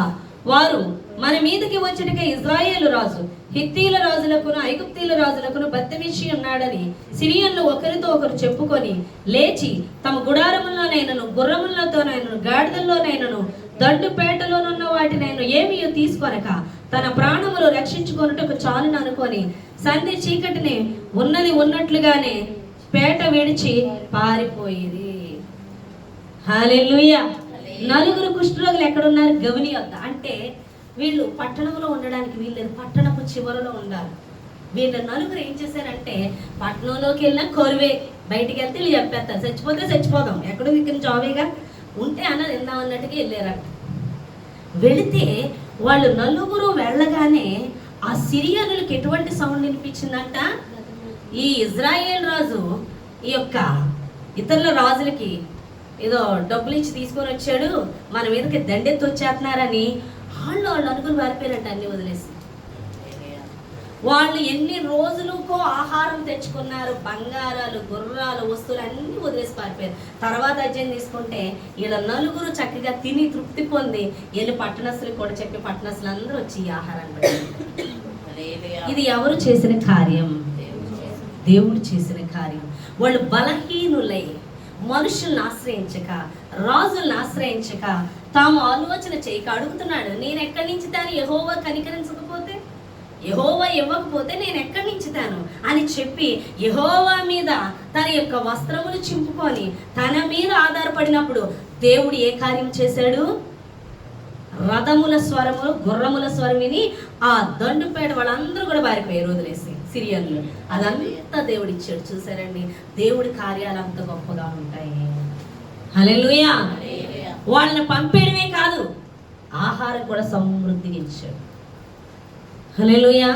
వారు మన మీదకి వచ్చేటికే ఇజ్రాయేలు రాజు హిత్తీల రాజులకును ఐగుప్తీల రాజులకును బత్తమిచ్చి ఉన్నాడని సిరియన్లు ఒకరితో ఒకరు చెప్పుకొని లేచి తమ గుడారముల్లోనైనను గుర్రములతోనైనను గాడిదల్లోనైనను దండుపేటలోనున్న వాటినైనా ఏమీ తీసుకొనక తన ప్రాణములు రక్షించుకొనుటకు చాలును అనుకొని సంధి చీకటిని ఉన్నది ఉన్నట్లుగానే పేట విడిచి పారిపోయేది. హల్లెలూయా. 4 కుష్ఠరోగులు ఎక్కడున్నారు? గవిని వద్ద. అంటే వీళ్ళు పట్టణంలో ఉండడానికి వీళ్ళు పట్టణపు చివరలో ఉండాలి. వీళ్ళ 4 ఏం చేశారంటే పట్టణంలోకి వెళ్ళినా కోరువే, బయటికి వెళ్తే వీళ్ళు చెప్పేస్తారు, చచ్చిపోతే చచ్చిపోదాం, ఎక్కడో దిక్కున చావేగా ఉంటే అన్నది ఎందాం అన్నట్టుగా వెళ్ళారంట. వెళితే వాళ్ళు 4 వెళ్ళగానే ఆ సిరియనులకి ఎటువంటి సౌండ్ వినిపించిందంట? ఈ ఇజ్రాయేల్ రాజు ఈ యొక్క ఇతరుల రాజులకి ఏదో డబ్బులు ఇచ్చి తీసుకొని వచ్చాడు, మన మీదకి దండెత్తి వచ్చేస్తున్నారని వాళ్ళు 4 పారిపోయారంట, అన్ని వదిలేసి. వాళ్ళు ఎన్ని రోజులకో ఆహారం తెచ్చుకున్నారు, బంగారాలు, గుర్రాలు, వస్తువులు అన్నీ వదిలేసి పారిపోయారు. తర్వాత అజ్యం తీసుకుంటే ఇలా నలుగురు చక్కగా తిని తృప్తి పొంది వెళ్ళి పట్టణస్తులు కూడా చెప్పి పట్టణస్తులు అందరూ వచ్చి ఈ ఆహారాన్ని పెట్టారు. ఇది ఎవరు చేసిన కార్యం? దేవుడు చేసిన కార్యం. వాళ్ళు బలహీనులై మనుషుల్ని ఆశ్రయించక, రాజుల్ని ఆశ్రయించక, తాము ఆలోచన చేయక అడుగుతున్నాడు, నేను ఎక్కడి నుంచి తాను యెహోవా కనికరించకపోతే, యెహోవా ఇవ్వకపోతే నేను ఎక్కడి నుంచి తాను అని చెప్పి యెహోవా మీద తన యొక్క వస్త్రములు చింపుకొని తన మీద ఆధారపడినప్పుడు దేవుడు ఏ కార్యం చేశాడు? రథముల స్వరము, గుర్రముల స్వరం విని ఆ దండుపేట వాళ్ళందరూ కూడా పారిపోయారు వదిలేసి సిరియన్లు. అదంతా దేవుడు ఇచ్చాడు. చూసారండి, దేవుడి కార్యాలు అంత గొప్పగా ఉంటాయి. హల్లెలూయా. వాళ్ళని పంపేయడమే కాదు, ఆహారం కూడా సమృద్ధిగా ఇచ్చాడు. హల్లెలూయా.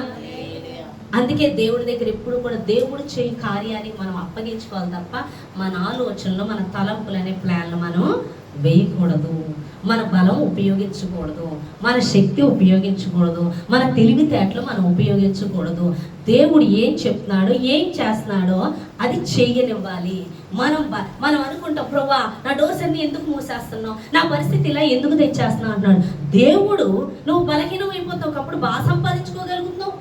అందుకే దేవుడి దగ్గర ఎప్పుడు కూడా దేవుడు చేయి కార్యానికి మనం అప్పగించుకోవాలి తప్ప మన ఆలోచనలు, మన తలంపులు అనే ప్లాన్లు మనం వేయకూడదు. మన బలం ఉపయోగించకూడదు, మన శక్తి ఉపయోగించకూడదు, మన తెలివితేటలు మనం ఉపయోగించకూడదు. దేవుడు ఏం చెప్తున్నాడో, ఏం చేస్తున్నాడో అది చెయ్యనివ్వాలి. మనం అనుకుంటాం, ప్రభువా నా డోర్స్ అన్ని ఎందుకు మూసేస్తున్నావు, నా పరిస్థితి ఇలా ఎందుకు తెచ్చేస్తున్నావు అంటున్నాడు. దేవుడు నువ్వు బలహీనం అయిపోతావు, ఒకప్పుడు బాగా సంపాదించుకోగలుగుతున్నావు,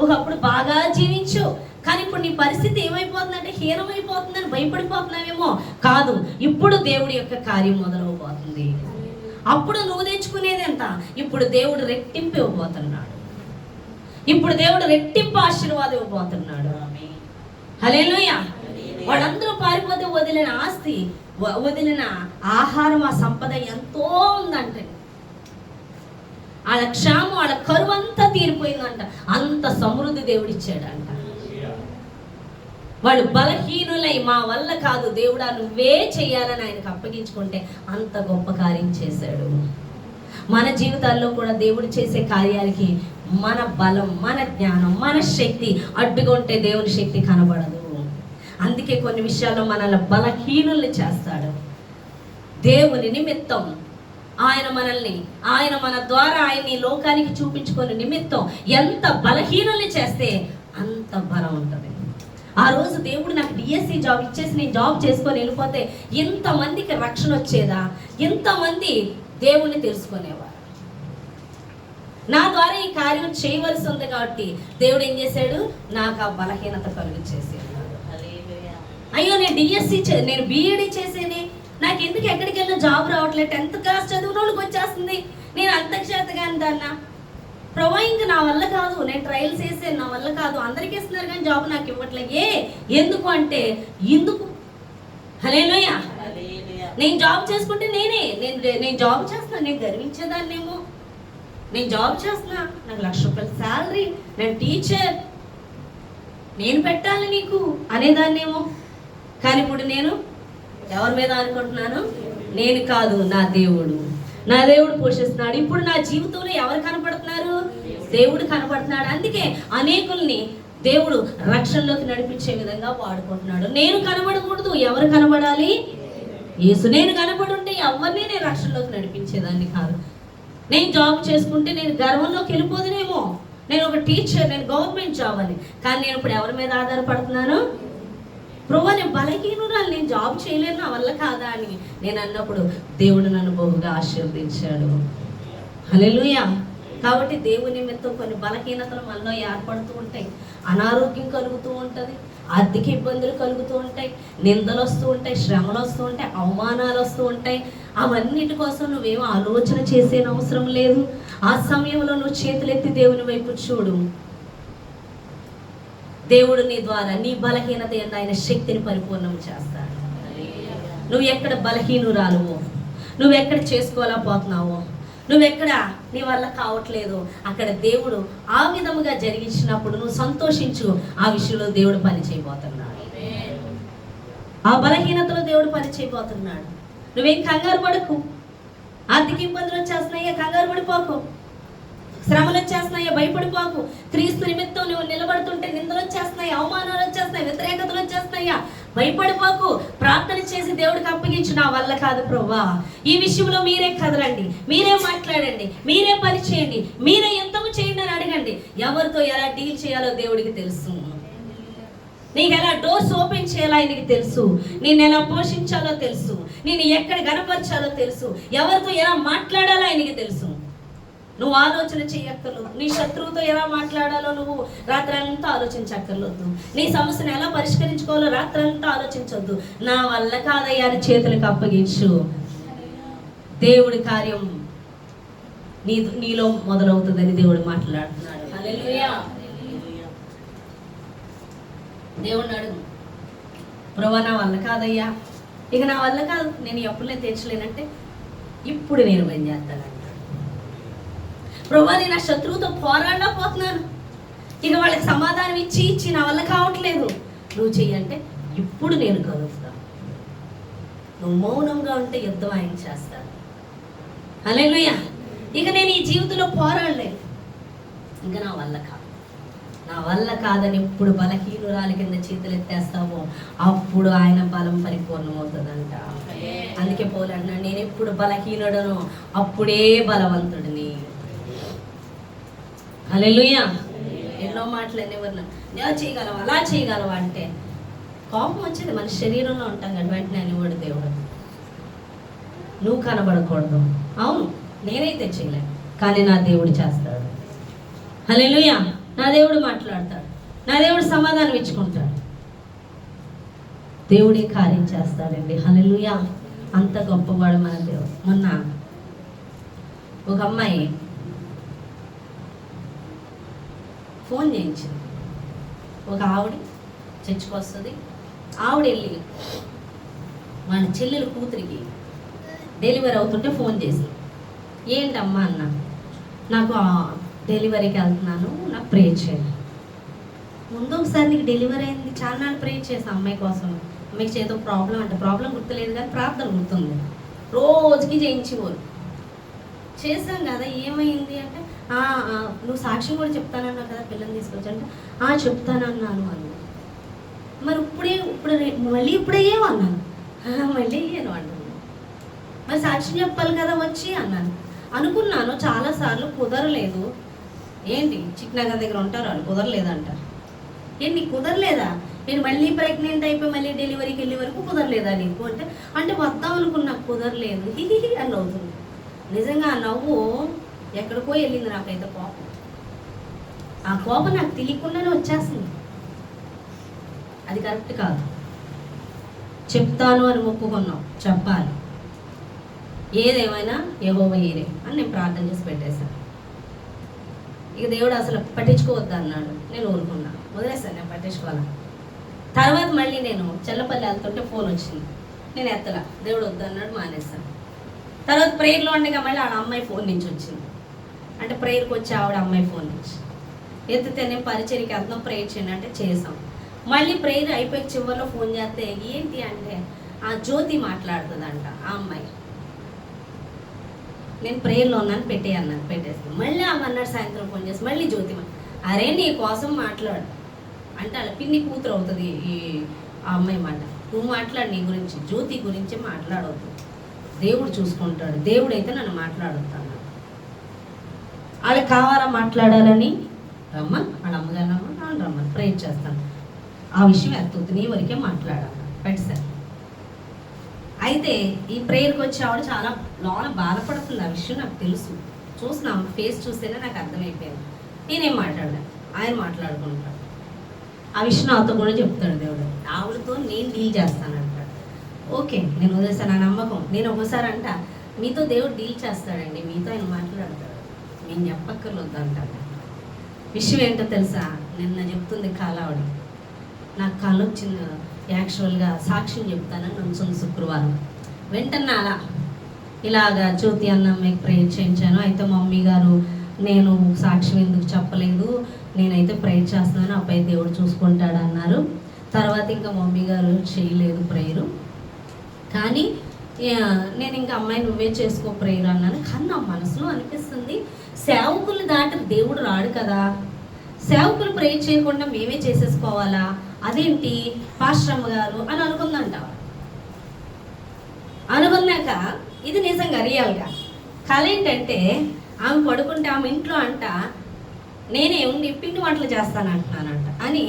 ఒకప్పుడు బాగా జీవించు, కానీ ఇప్పుడు నీ పరిస్థితి ఏమైపోతుందంటే హీనమైపోతుందని భయపడిపోతున్నావేమో. కాదు, ఇప్పుడు దేవుడి యొక్క కార్యం మొదలవబోతుంది. అప్పుడు నువ్వు తెచ్చుకునేది ఎంత, ఇప్పుడు దేవుడు రెట్టింపు ఇవ్వబోతున్నాడు. ఇప్పుడు దేవుడు రెట్టింపు ఆశీర్వాదం ఇవ్వబోతున్నాడు. హల్లెలూయా. వాళ్ళందరూ పారిపోతే వదిలిన ఆస్తి, వదిలిన ఆహారం, ఆ సంపద ఎంతో ఉందంటే, వాళ్ళ క్షామం, వాళ్ళ కరువు అంతా తీరిపోయిందంట. అంత సమృద్ధి దేవుడు ఇచ్చాడంట. వాళ్ళు బలహీనులై మా వల్ల కాదు దేవుడా నువ్వే చెయ్యాలని ఆయనకు అప్పగించుకుంటే అంత గొప్ప కార్యం చేశాడు. మన జీవితాల్లో కూడా దేవుడు చేసే కార్యాలకి మన బలం, మన జ్ఞానం, మన శక్తి అడ్డుగా ఉంటే దేవుని శక్తి కనబడదు. అందుకే కొన్ని విషయాల్లో మనల్ని బలహీనుల్ని చేస్తాడు. దేవుని నిమిత్తం ఆయన మన ద్వారా ఆయన్ని లోకానికి చూపించుకునే నిమిత్తం ఎంత బలహీనుల్ని చేస్తే అంత బలం ఉంటుంది. ఆ రోజు దేవుడు నాకు డిఎస్సి జాబ్ ఇచ్చేసి నేను జాబ్ చేసుకొని వెళ్ళిపోతే ఇంతమందికి రక్షణ వచ్చేదా, ఇంతమంది దేవుణ్ణి తెలుసుకునేవారు. నా ద్వారా ఈ కార్యం చేయవలసి ఉంది కాబట్టి దేవుడు ఏం చేశాడు, నాకు ఆ బలహీనత కలుగు చేసేది. అయ్యో నేను డిఎస్సి నేను బీఈడి చేసేనే, నాకు ఎందుకు ఎక్కడికి వెళ్ళినా జాబ్ రావట్లేదు, 10th క్లాస్ చదివిన వాళ్ళకి వచ్చేస్తుంది, నేను అంతక్షేతగా అంతన్నా ప్రభా ఇంకా నా వల్ల కాదు, నేను ట్రయల్స్ వేసాను నా వల్ల కాదు, అందరికీ ఇస్తున్నారు కానీ జాబ్ నాకు ఇవ్వట్లేదు. ఎందుకు అంటే ఎందుకు? హల్లెలూయా. నేను జాబ్ చేసుకుంటే నేను జాబ్ చేస్తున్నా, నేను గర్వించేదాన్నేమో, నేను జాబ్ చేస్తున్నా, నాకు 1,00,000 రూపాయల శాలరీ, నేను టీచర్, నేను పెట్టాలి నీకు అనేదాన్నేమో. కానీ ఇప్పుడు నేను ఎవరి మీద అనుకుంటున్నాను? నేను కాదు, నా దేవుడు పోషిస్తున్నాడు. ఇప్పుడు నా జీవితంలో ఎవరు కనపడుతున్నారు? దేవుడు కనపడుతున్నాడు. అందుకే అనేకుల్ని దేవుడు రక్షణలోకి నడిపించే విధంగా వాడుకుంటున్నాడు. నేను కనబడకూడదు, ఎవరు కనబడాలి? యేసు. నేను కనబడి ఉంటే ఎవరిని నేను రక్షణలోకి నడిపించేదాన్ని కాదు. నేను జాబ్ చేసుకుంటే నేను గర్వంలోకి వెళ్ళిపోదునేమో, నేను ఒక టీచర్, నేను గవర్నమెంట్ జాబ్ అని. కానీ నేను ఇప్పుడు ఎవరి మీద ఆధారపడుతున్నాను? ప్రభువా నేను బలహీనురాలు, నేను జాబ్ చేయలేను, నా వల్ల కాదా అని నేను అన్నప్పుడు దేవుడు నన్ను బహుగా ఆశీర్వదించాడు. హల్లెలూయా. కాబట్టి దేవుని నిమిత్తం కొన్ని బలహీనతలు మనలో ఏర్పడుతూ ఉంటాయి, అనారోగ్యం కలుగుతూ ఉంటుంది, ఆర్థిక ఇబ్బందులు కలుగుతూ ఉంటాయి, నిందలు వస్తూ ఉంటాయి, శ్రమలు వస్తూ ఉంటాయి, అవమానాలు వస్తూ ఉంటాయి. అవన్నిటి కోసం నువ్వేం ఆలోచన చేసే అవసరం లేదు. ఆ సమయంలో నువ్వు చేతులెత్తి దేవుని వైపు చూడు. దేవుడు నీ ద్వారా నీ బలహీనత ఏంటో ఆయన శక్తిని పరిపూర్ణం చేస్తాడు. నువ్వు ఎక్కడ బలహీనురాలువో, నువ్వు ఎక్కడ చేసుకోలేకపోతున్నావో, నువ్వెక్కడ నీ వల్ల కావట్లేదు, అక్కడ దేవుడు ఆ విధముగా జరిగించినప్పుడు నువ్వు సంతోషించు. ఆ విషయంలో దేవుడు పని చేయబోతున్నాడు, ఆ బలహీనతలో దేవుడు పని చేయబోతున్నాడు. నువ్వేం కంగారు పడకు. ఆర్థిక ఇబ్బందులు వచ్చేస్తున్నాయా, కంగారు పడిపోకు. శ్రమలు వచ్చేస్తున్నాయా, భయపడిపోకు. క్రీస్తు నిమిత్తం నువ్వు నిలబడుతుంటే నిందలు వచ్చేస్తున్నాయి, అవమానాలు వచ్చేస్తున్నాయి, వ్యతిరేకతలు వచ్చేస్తున్నాయా, భయపడిపోకు. ప్రార్థన చేసి దేవుడికి అప్పగించు. నా వల్ల కాదు ప్రభువా, ఈ విషయంలో మీరే కదలండి, మీరే మాట్లాడండి, మీరే పని చేయండి, మీరే యుద్ధము చేయండి అని అడగండి. ఎవరితో ఎలా డీల్ చేయాలో దేవుడికి తెలుసు. నీకు ఎలా డోర్స్ ఓపెన్ చేయాలో ఆయనకి తెలుసు. నేను ఎలా పోషించాలో తెలుసు. నేను ఎక్కడ గనపరచాలో తెలుసు. ఎవరితో ఎలా మాట్లాడాలో ఆయనకి తెలుసు. నువ్వు ఆలోచన చేయక్కర్లేదు. నీ శత్రువుతో ఎలా మాట్లాడాలో నువ్వు రాత్రంతా ఆలోచించక్కర్లేదు. నీ సమస్యను ఎలా పరిష్కరించుకోవాలో రాత్రంతా ఆలోచించొద్దు. నా వల్ల కాదయ్యా అని చేతులకు అప్పగించు. దేవుడి కార్యం నీలో మొదలవుతుందని దేవుడు మాట్లాడుతున్నాడు. హల్లెలూయా. దేవుడిని అడుగు, ప్రభువా నా వల్ల కాదయ్యా, ఇక నా వల్ల కాదు, నేను ఎప్పుడునే తీర్చలేనంటే ఇప్పుడు నేను పని చేస్తాను. ప్రభువా నేను నా శత్రువుతో పోరాడలేకపోతున్నాను, ఇక వాళ్ళకి సమాధానం ఇచ్చి నా వల్ల కావట్లేదు, నువ్వు చెయ్యంటే ఇప్పుడు నేను కలుగుతాను. నువ్వు మౌనంగా ఉంటే యుద్ధం ఆయన చేస్తాను. హల్లెలూయా. ఇక నేను ఈ జీవితంలో పోరాడలేను, ఇంకా నా వల్ల కాదు, నా వల్ల కాదని ఎప్పుడు బలహీనురాలి కింద చేతులు ఎత్తేస్తావో అప్పుడు ఆయన బలం పరిపూర్ణమవుతుందంట. అందుకే పౌలు అన్నాడు, నేను ఎప్పుడు బలహీనుడను అప్పుడే బలవంతుడిని. హల్లెలూయా. ఎన్నో మాటలు అనేవారు, ఇలా చేయగలవా అలా చేయగలవా అంటే కోపం వచ్చేది, మన శరీరంలో ఉంటాం కదా, వెంటనే అనేవాడు దేవుడు నువ్వు కనబడకూడదు. అవును నేనైతే చేయలేను, కానీ నా దేవుడు చేస్తాడు. హల్లెలూయా. నా దేవుడు మాట్లాడతాడు, నా దేవుడు సమాధానం ఇచ్చుకుంటాడు, దేవుడే కార్యం చేస్తాడండి. హల్లెలూయా. అంత గొప్పవాడు మన దేవుడు. మొన్న ఒక అమ్మాయి ఫోన్ చేయించింది. ఒక ఆవిడ చర్చికి వస్తుంది, ఆవిడ వెళ్ళి వాళ్ళ చెల్లెల కూతురికి డెలివరీ అవుతుంటే ఫోన్ చేసింది. ఏంటమ్మా అన్న, నాకు డెలివరీకి వెళ్తున్నాను, నాకు ప్రే చేయండి. ముందు ఒకసారి నీకు డెలివరీ అయింది, చాలా నాళ్ళు ప్రే చేసాను అమ్మాయి కోసం. అమ్మాయికి చేతో ప్రాబ్లం అంటే ప్రాబ్లం గుర్తులేదు కానీ ప్రార్థన గుర్తుంది. రోజుకి చేయించేవారు. చేసాం కదా, ఏమైంది అంటే నువ్వు సాక్ష్యం కూడా చెప్తానన్నావు కదా పిల్లల్ని తీసుకొచ్చంటే చెప్తానన్నాను అన్నాను. మరి ఇప్పుడే ఏమన్నాను, మళ్ళీ ఏను అంటున్నాను. మరి సాక్ష్యం చెప్పాలి కదా వచ్చి అన్నాను. అనుకున్నాను చాలాసార్లు, కుదరలేదు. ఏంటి చిక్నగర్ దగ్గర ఉంటారు వాళ్ళు, కుదరలేదంటారు. ఏంటి నీకు కుదరలేదా, నేను మళ్ళీ ప్రెగ్నెంట్ అయిపోయి మళ్ళీ డెలివరీకి వెళ్ళే వరకు కుదరలేదా నీకు అంటే వద్దాం అనుకున్నా, కుదరలేదు హిహి అని నవ్వుతుంది. నిజంగా ఆ నవ్వు ఎక్కడికో వెళ్ళింది. నాకైతే కోపం, ఆ కోపం నాకు తెలియకుండానే వచ్చేస్తుంది. అది కరెక్ట్ కాదు. చెప్తాను అని మొక్కుకున్నావు, చెప్పాలి. ఏదేమైనా యెహోవా ఈరే అని నేను ప్రార్థన చేసి పెట్టేశాను. ఇక దేవుడు అసలు పట్టించుకోవద్దు అన్నాడు, నేను ఊరుకున్నా, వదిలేస్తాను, నేను పట్టించుకోవాలి. తర్వాత మళ్ళీ నేను చెల్లపల్లి వెళ్తుంటే ఫోన్ వచ్చింది, నేను ఎత్తలా, దేవుడు వద్దు అన్నాడు, మానేస్తాను. తర్వాత ప్రేయర్లో ఉండగా మళ్ళీ ఆడ అమ్మాయి ఫోన్ నుంచి వచ్చింది. అంటే ప్రేయర్కి వచ్చి ఆవిడ అమ్మాయి ఫోన్ నుంచి ఎత్తితే నేను పరిచర్యకి వెళ్తాం, ప్రేయర్ చేయండి అంటే చేసాం. మళ్ళీ ప్రేయర్ అయిపోయి చివరిలో ఫోన్ చేస్తే ఏంటి అంటే ఆ జ్యోతి మాట్లాడుతుందంట ఆ అమ్మాయి. నేను ప్రేయర్లో ఉన్నాను పెట్టేయన్నాను, పెట్టేస్తాను. మళ్ళీ అన్నాడు సాయంత్రం ఫోన్ చేసి మళ్ళీ జ్యోతి అరే నీ కోసం మాట్లాడు అంటే అలా పిన్ని కూతురు అవుతుంది ఈ ఆ అమ్మాయి మాట. నువ్వు మాట్లాడు, నీ గురించి జ్యోతి గురించి మాట్లాడవద్దు, దేవుడు చూసుకుంటాడు, దేవుడు అయితే నన్ను మాట్లాడుతాను. వాళ్ళకి కావాలా మాట్లాడాలని రమ్మని, వాళ్ళ అమ్మగారు రమ్మని ప్రేయర్ చేస్తాను. ఆ విషయం ఎత్తుతుంది, నీ వరకే మాట్లాడాలి పెట్టారు. అయితే ఈ ప్రేయర్కి వచ్చి ఆవిడ చాలా లోన బాధపడుతుంది. ఆ విషయం నాకు తెలుసు, చూసిన ఫేస్ చూస్తేనే నాకు అర్థమైపోయింది. నేనేం మాట్లాడలే, ఆయన మాట్లాడుకుంటాడు. ఆ విషయం నాతో కూడా చెప్తాడు దేవుడు, ఆవిడతో నేను డీల్ చేస్తానంటాడు. ఓకే నేను వదిలేసాను, నా నమ్మకం. నేను ఒకసారి అంట మీతో దేవుడు డీల్ చేస్తాడండి, మీతో ఆయన మాట్లాడతాడు, నేను చెప్పక్కర్లొద్దు అంటాడు. విషయం ఏంటో తెలుసా, నిన్న చెప్తుంది కాలావిడ, నాకు కళ వచ్చింది. యాక్చువల్గా సాక్ష్యం చెప్తానని నుంచుంది శుక్రవారం. వెంటనే అలా ఇలాగా జ్యోతి అన్నమ్మకి ప్రేయర్ చేయించాను. అయితే మమ్మీ గారు నేను సాక్ష్యం ఎందుకు చెప్పలేదు, నేనైతే ప్రేయర్ చేస్తున్నాను, అబ్బాయి దేవుడు చూసుకుంటాడు అన్నారు. తర్వాత ఇంకా మమ్మీ గారు చేయలేదు ప్రేయరు. కానీ నేను ఇంకా అమ్మాయి నువ్వే చేసుకో ప్రేయర్ అన్నాను. కానీ నా మనసులో అనిపిస్తుంది, సేవకులు దాటి దేవుడు రాడు కదా, సేవకులు ప్రేయర్ చేయకుండా మేమే చేసేసుకోవాలా, అదేంటి పాస్టర్ అమ్మ గారు అని అనుకుందంట. అనుకున్నాక ఇది నిజంగా రియల్గా కళ ఏంటంటే ఆమె పడుకుంటే ఆమె ఇంట్లో అంట నేనే ఉండి పిండి వంటలు చేస్తానంటున్నానంట అని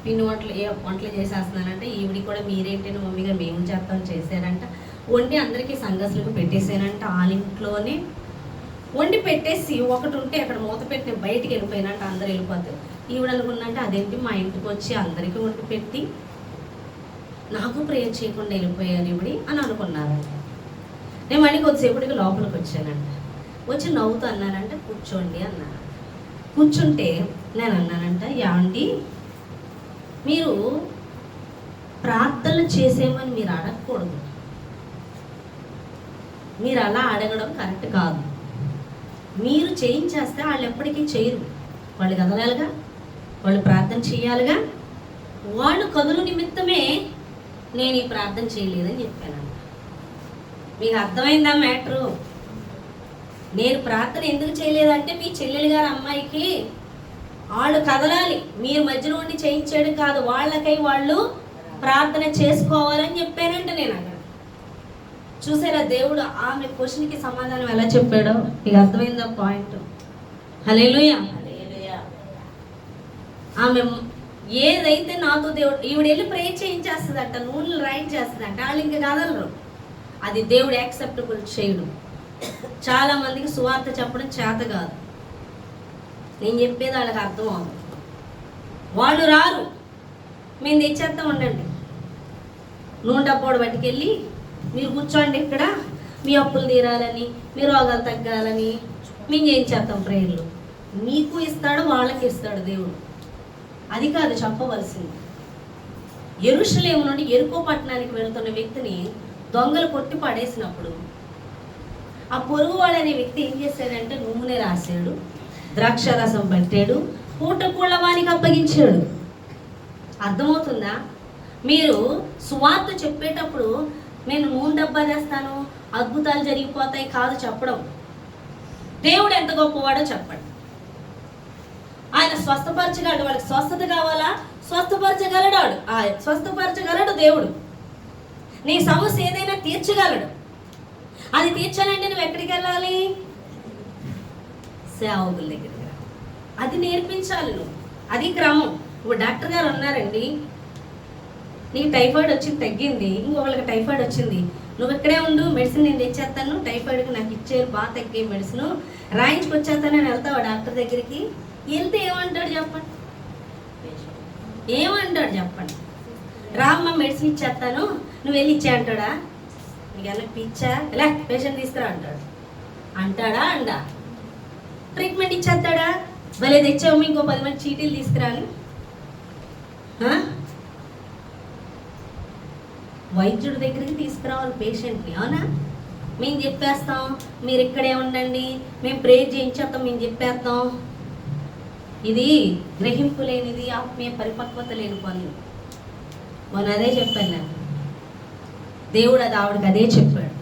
పిండి వంటలు చేసేస్తున్నానంట. ఈవిడి కూడా మీరేంటంటే మమ్మీ గారు మేము చేస్తాం చేశారంట. వండి అందరికీ సంగతులకు పెట్టేసానంట. వాళ్ళ ఇంట్లోనే వండి పెట్టేసి ఒకటి ఉంటే అక్కడ మూత పెట్టి బయటికి వెళ్ళిపోయినంట. అందరు వెళ్ళిపోతారు. ఈవిడ అనుకున్నంటే అదేంటి మా ఇంటికి వచ్చి అందరికీ వండి పెట్టి నాకు ప్రేయర్ చేయకుండా వెళ్ళిపోయారు ఈవిడి అని అనుకున్నారంట. నేను మళ్ళీ కొద్దిసేపటికి లోపలికి వచ్చానంట. వచ్చి నవ్వుతూ అన్నానంట కూర్చోండి అన్నాను. కూర్చుంటే నేను అన్నానంట ఏమండి మీరు ప్రార్థనలు చేసేమని మీరు అడగకూడదు. మీరు అలా అడగడం కరెక్ట్ కాదు. మీరు చేయించేస్తే వాళ్ళు ఎప్పటికీ చేయరు. వాళ్ళు కదలాలిగా, వాళ్ళు ప్రార్థన చేయాలిగా. వాళ్ళు కదులు నిమిత్తమే నేను ఈ ప్రార్థన చేయలేదని చెప్పాను. మీకు అర్థమైందా మ్యాటరు? నేను ప్రార్థన ఎందుకు చేయలేదంటే మీ చెల్లెలు గారు అమ్మాయికి వాళ్ళు కదలాలి, మీరు మధ్యలో ఉండి చేయించేయడం కాదు, వాళ్ళకై వాళ్ళు ప్రార్థన చేసుకోవాలని చెప్పానంటే నేను అక్కడ చూసారా దేవుడు ఆమె క్వశ్చన్కి సమాధానం ఎలా చెప్పాడో మీకు అర్థమైందా పాయింట్? హల్లెలూయా. ఆమె ఏదైతే నాతో దేవుడు ఈవిడ వెళ్ళి ప్రేయర్ చేయించేస్తుందంట, నూనెలు రైట్ చేస్తుందంట, వాళ్ళు ఇంకా కదలరు. అది దేవుడు యాక్సెప్టబుల్ చేయడం. చాలా మందికి సువార్త చెప్పడం చేత కాదు. నేను చెప్పేది వాళ్ళకి అర్థం అవ్వదు. వాళ్ళు రారు, మేము తెచ్చేస్తాం ఉండండి. నూనె డబ్బోడు పట్టుకెళ్ళి మీరు కూర్చోండి ఇక్కడ, మీ అప్పులు తీరాలని, మీ రోగాలు తగ్గాలని మేము చేయించేస్తాం ప్రేయర్లు. మీకు ఇస్తాడు, వాళ్ళకి ఇస్తాడు దేవుడు. అది కాదు చెప్పవలసింది. యెరూషలేము నుండి యెరికో పట్టణానికి వెళుతున్న వ్యక్తిని దొంగలు కొట్టి పడేసినప్పుడు ఆ పొరుగువాడు అనే వ్యక్తి ఏం చేశాడంటే నూనె రాశాడు, ద్రాక్షారసం పట్టాడు, పూటకూళ్ళ వానికి అప్పగించాడు. అర్థమవుతుందా? మీరు సువార్త చెప్పేటప్పుడు నేను నూనె డబ్బా వేస్తాను, అద్భుతాలు జరిగిపోతాయి కాదు చెప్పడం. దేవుడు ఎంత గొప్పవాడో చెప్పండి. ఆయన స్వస్థపరచగలడు. వాళ్ళకి స్వస్థత కావాలా? స్వస్థపరచగలడు. స్వస్థపరచగలడు దేవుడు. నీ సమస్య ఏదైనా తీర్చగలడు. అది తీర్చాలంటే నువ్వు ఎక్కడికి వెళ్ళాలి? సేవకుల దగ్గరికి. అది నేర్పించాలి నువ్వు. అది క్రమం. ఇప్పుడు డాక్టర్ గారు ఉన్నారండి, నీకు టైఫాయిడ్ వచ్చింది తగ్గింది, ఇంకొకళ్ళకి టైఫాయిడ్ వచ్చింది, నువ్వు ఇక్కడే ఉండు, మెడిసిన్ నేను తెచ్చేస్తాను, టైఫాయిడ్కి నాకు ఇచ్చారు బాగా తగ్గే మెడిసిన్ రాయించుకొచ్చేస్తాను నేను వెళ్తావా డాక్టర్ దగ్గరికి? వెళ్తే ఏమంటాడు చెప్పండి? ఏమంటాడు చెప్పండి? రామ్మ మెడిసిన్ ఇచ్చేస్తాను నువ్వు వెళ్ళి ఇచ్చే అంటాడా? నీకు ఎలా పిచ్చా? ఎలా పేషెంట్ తీసుకురా అంటాడు. అంటాడా? అండా ట్రీట్మెంట్ ఇచ్చేస్తాడా? భలే తెచ్చావు ఇంకో 10 మంది చీటీలు తీసుకురాని. వైద్యుడి దగ్గరికి తీసుకురావాలి పేషెంట్ని. అవునా? మేము చెప్పేస్తాం, మీరు ఇక్కడే ఉండండి, మేము ప్రేయర్ చేయించేస్తాం, మేము చెప్పేస్తాం. ఇది గ్రహింపు లేనిది, ఆత్మీయ పరిపక్వత లేని పనులు. మొన్న అదే చెప్పాను నేను. దేవుడు అది ఆవిడకి అదే చెప్పాడు.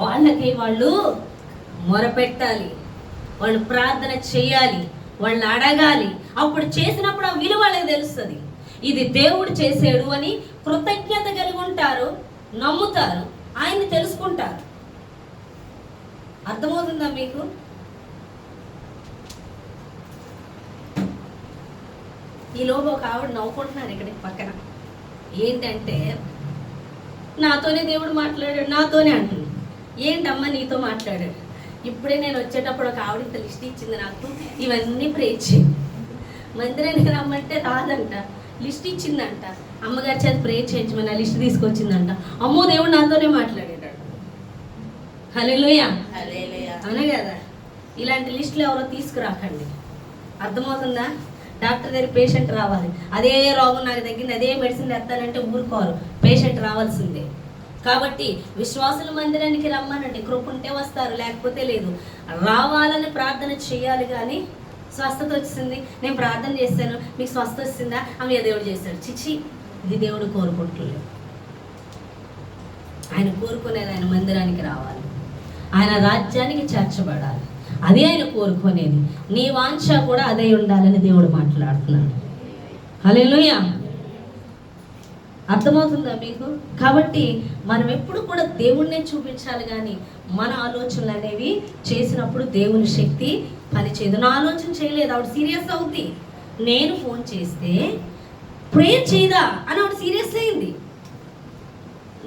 వాళ్ళకి వాళ్ళు మొరపెట్టాలి, వాళ్ళు ప్రార్థన చేయాలి, వాళ్ళు అడగాలి. అప్పుడు చేసినప్పుడు ఆ విలువ వాళ్ళకి తెలుస్తుంది. ఇది దేవుడు చేసాడు అని కృతజ్ఞత కలిగి ఉంటారు, నమ్ముతారు, ఆయన్ని తెలుసుకుంటారు. అర్థమవుతుందా మీకు? ఈలోపు ఒక ఆవిడ నవ్వుకుంటున్నారు ఇక్కడ పక్కన. ఏంటంటే నాతోనే దేవుడు మాట్లాడాడు, నాతోనే అంటుంది. ఏంటమ్మా నీతో మాట్లాడాడు? ఇప్పుడే నేను వచ్చేటప్పుడు ఒక ఆవిడ ఇంత లిస్ట్ ఇచ్చింది నాకు, ఇవన్నీ ప్రేయర్ చేయి. మందిరానికి రమ్మంటే రాదంట, లిస్ట్ ఇచ్చిందంట, అమ్మగారి చేత ప్రేయర్ చేయించమని ఆ లిస్ట్ తీసుకొచ్చిందంట. అమ్మో దేవుడు నాతోనే మాట్లాడాడు. హల్లెలూయా. అవునా కదా? ఇలాంటి లిస్టులు ఎవరో తీసుకురాకండి. అర్థమవుతుందా? డాక్టర్ దగ్గర పేషెంట్ రావాలి, అదే రోగం నాకు తగ్గింది, అదే మెడిసిన్ తెస్తానంటే ఊరుకోరు, పేషెంట్ రావాల్సిందే. కాబట్టి విశ్వాసుల మందిరానికి రమ్మనండి. కృప ఉంటే వస్తారు, లేకపోతే లేదు. రావాలని ప్రార్థన చేయాలి. కానీ స్వస్థత వచ్చింది, నేను ప్రార్థన చేశాను, మీకు స్వస్థత వచ్చిందా? ఆమె దేవుడు చేశాడు. చిచ్చి, ఇది దేవుడు కోరుకుంటలేదు. ఆయన కోరుకునేది ఆయన మందిరానికి రావాలి, ఆయన రాజ్యానికి చేర్చబడాలి. అదే ఆయన కోరుకునేది. నీ వాంఛ కూడా అదే ఉండాలని దేవుడు మాట్లాడుతున్నాడు. హల్లెలూయా. అర్థమవుతుందా మీకు? కాబట్టి మనం ఎప్పుడు కూడా దేవుణ్ణే చూపించాలి, కానీ మన ఆలోచనలు అనేవి చేసినప్పుడు దేవుని శక్తి పనిచేయదు. నా ఆలోచన చేయలేదు, ఆవిడ సీరియస్ అవుద్ది. నేను ఫోన్ చేస్తే ప్రేయర్ చేయదా అని ఆవిడ సీరియస్ అయింది.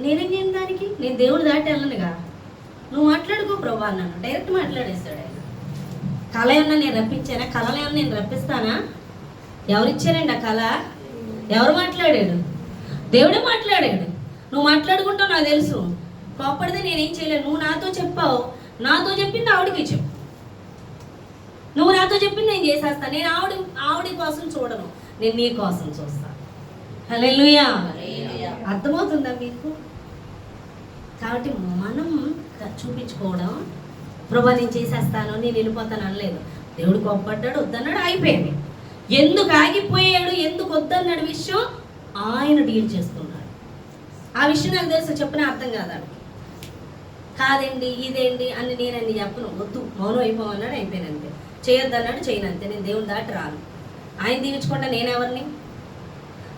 నేనేం చేయను దానికి? నేను దేవుడు దాటి వెళ్ళనుగా. నువ్వు మాట్లాడుకో ప్రభా అన్నాను. డైరెక్ట్ మాట్లాడేస్తాడు ఆయన. కళ ఏమన్నా నేను రప్పించానా? కళలు ఏమన్నా నేను రప్పిస్తానా? ఎవరిచ్చారండి ఆ కళ? ఎవరు మాట్లాడాడు? దేవుడే మాట్లాడాడు. నువ్వు మాట్లాడుకుంటావు, నాకు తెలుసు. కోప్పడితే నేనేం చేయలేను. నువ్వు నాతో చెప్పావు, నాతో చెప్పింది ఆవిడకి చెప్పు. నువ్వు నాతో చెప్పింది నేను చేసేస్తాను. నేను ఆవిడ కోసం చూడను, నేను నీ కోసం చూస్తాను. హల్లెలూయా. అర్థమవుతుందా మీకు? కాబట్టి మనం చూపించుకోవడం, ప్రభా నేను చేసేస్తాను, నేను వెళ్ళిపోతాను అనలేదు. దేవుడు కోప్పడ్డాడు, వద్దన్నాడు, అయిపోయింది. ఎందుకు ఆగిపోయాడు, ఎందుకు వద్దన్నాడు విషయం ఆయన డీల్ చేస్తున్నాడు. ఆ విషయం నాకు తెలుసు, చెప్పిన అర్థం కాదాడు. కాదండి ఇదేంటి అని నేనండి చెప్పను. వద్దు, మౌనం అయిపోమన్నాడు, అయిపోయినంతే. చేయొద్దు అన్నాడు, చేయనంతే. నేను దేవుని దాటి రాను. ఆయన దీవించకుండా నేనెవరిని?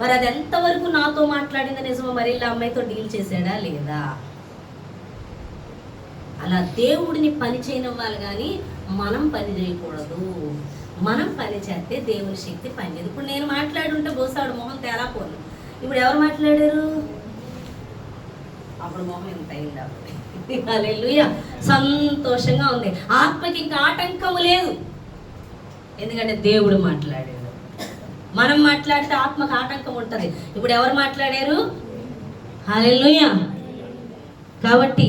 మరి అది ఎంతవరకు నాతో మాట్లాడింది నిజమో, మరి ఇలా అమ్మాయితో డీల్ చేశాడా లేదా? అలా దేవుడిని పని చేయనివ్వాలి, కానీ మనం పని చేయకూడదు. మనం పని చేస్తే దేవుని శక్తి పనిచేయదు. ఇప్పుడు నేను మాట్లాడుంటే బోసాడు మొహం తేలా పోను. ఇప్పుడు ఎవరు మాట్లాడారు? అప్పుడు మొహం ఎంత అయింది అప్పుడు. హల్లెలూయా. సంతోషంగా ఉంది. ఆత్మకి ఇంకా ఆటంకం లేదు, ఎందుకంటే దేవుడు మాట్లాడాడు. మనం మాట్లాడితే ఆత్మకు ఆటంకం ఉంటుంది. ఇప్పుడు ఎవరు మాట్లాడారు? హల్లెలూయా. కాబట్టి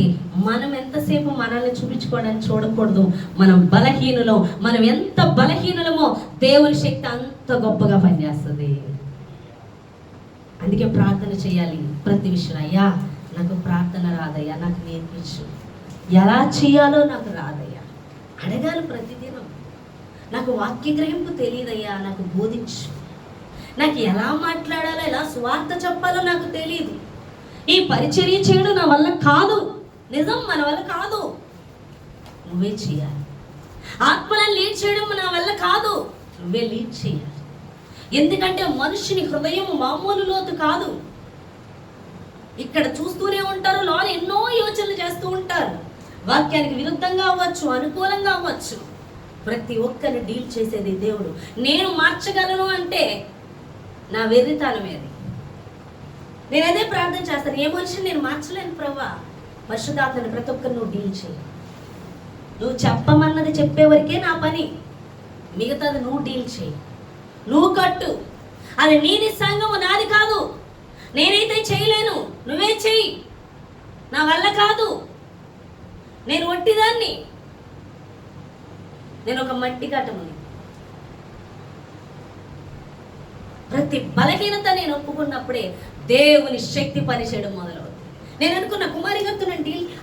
మనం ఎంతసేపు మనల్ని చూపించుకోవడానికి చూడకూడదు. మనం బలహీనులం. మనం ఎంత బలహీనులమో దేవుని శక్తి అంత గొప్పగా పనిచేస్తుంది. అందుకే ప్రార్థన చేయాలి ప్రతి విషయం. అయ్యా నాకు ప్రార్థన రాదయ్యా, నాకు నేర్పించు. ఎలా చేయాలో నాకు రాదయ్యా, అడగాలి ప్రతిదినం. నాకు వాక్య గ్రహింపు తెలియదయ్యా, నాకు బోధించు. నాకు ఎలా మాట్లాడాలో, ఎలా స్వార్థ చెప్పాలో నాకు తెలియదు. ఈ పరిచర్య చేయడం నా వల్ల కాదు. నిజం, మన వల్ల కాదు, నువ్వే చేయాలి. ఆత్మలను లీడ్ చేయడం నా వల్ల కాదు, నువ్వే లీడ్ చేయాలి. ఎందుకంటే మనుషుని హృదయం మామూలు లోతు కాదు. ఇక్కడ చూస్తూనే ఉంటారు, లోన ఎన్నో యోచనలు చేస్తూ ఉంటారు. వాక్యానికి విరుద్ధంగా అవ్వచ్చు, అనుకూలంగా అవ్వచ్చు. ప్రతి ఒక్కరిని డీల్ చేసేది దేవుడు. నేను మార్చగలను అంటే నా వెర్రితనమేది. నేను అదే ప్రార్థన చేస్తాను. ఏ మనిషిని నేను మార్చలేను ప్రభా. పరిశుద్ధాత్మని ప్రతి ఒక్కరు నువ్వు డీల్ చేయి. నువ్వు చెప్పమన్నది చెప్పే వరకే నా పని, మిగతాది నువ్వు డీల్ చేయి, నువ్వు కట్టు. అది నీది సంఘము, నాది కాదు. నేనైతే చేయలేను, నువ్వే చెయ్యి. నా వల్ల కాదు, నేను ఒట్టిదాన్ని, నేను ఒక మట్టి ఘటముని. ప్రతి బలహీనత నేను ఒప్పుకున్నప్పుడే దేవుని శక్తి పనిచేయడం మొదలవుతుంది. నేను అనుకున్న కుమారి గారితో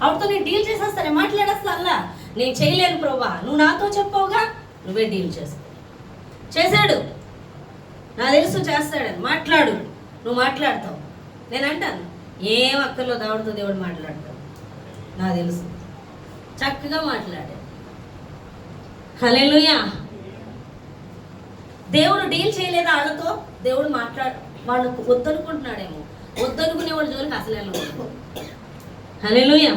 ఆవిడతో నేను డీల్ చేసేస్తానే, మాట్లాడేస్తా. అలా నేను చేయలేను ప్రభా, నువ్వు నాతో చెప్పవుగా, నువ్వే డీల్ చేశాడు. నాకు తెలుసు చేస్తాడని. మాట్లాడు, నువ్వు మాట్లాడతావు. నేను అంటాను ఏం అక్కర్లో దావుడితో దేవుడు మాట్లాడతావు, నాకు తెలుసు. చక్కగా మాట్లాడాడు. హల్లెలూయా. దేవుడు డీల్ చేయలేదా వాళ్ళతో? దేవుడు వాళ్ళు వద్దనుకుంటున్నాడేమో. వద్దనుకునే వాళ్ళ జోలికి అసలు వెళ్ళకూడదు. హల్లెలూయా.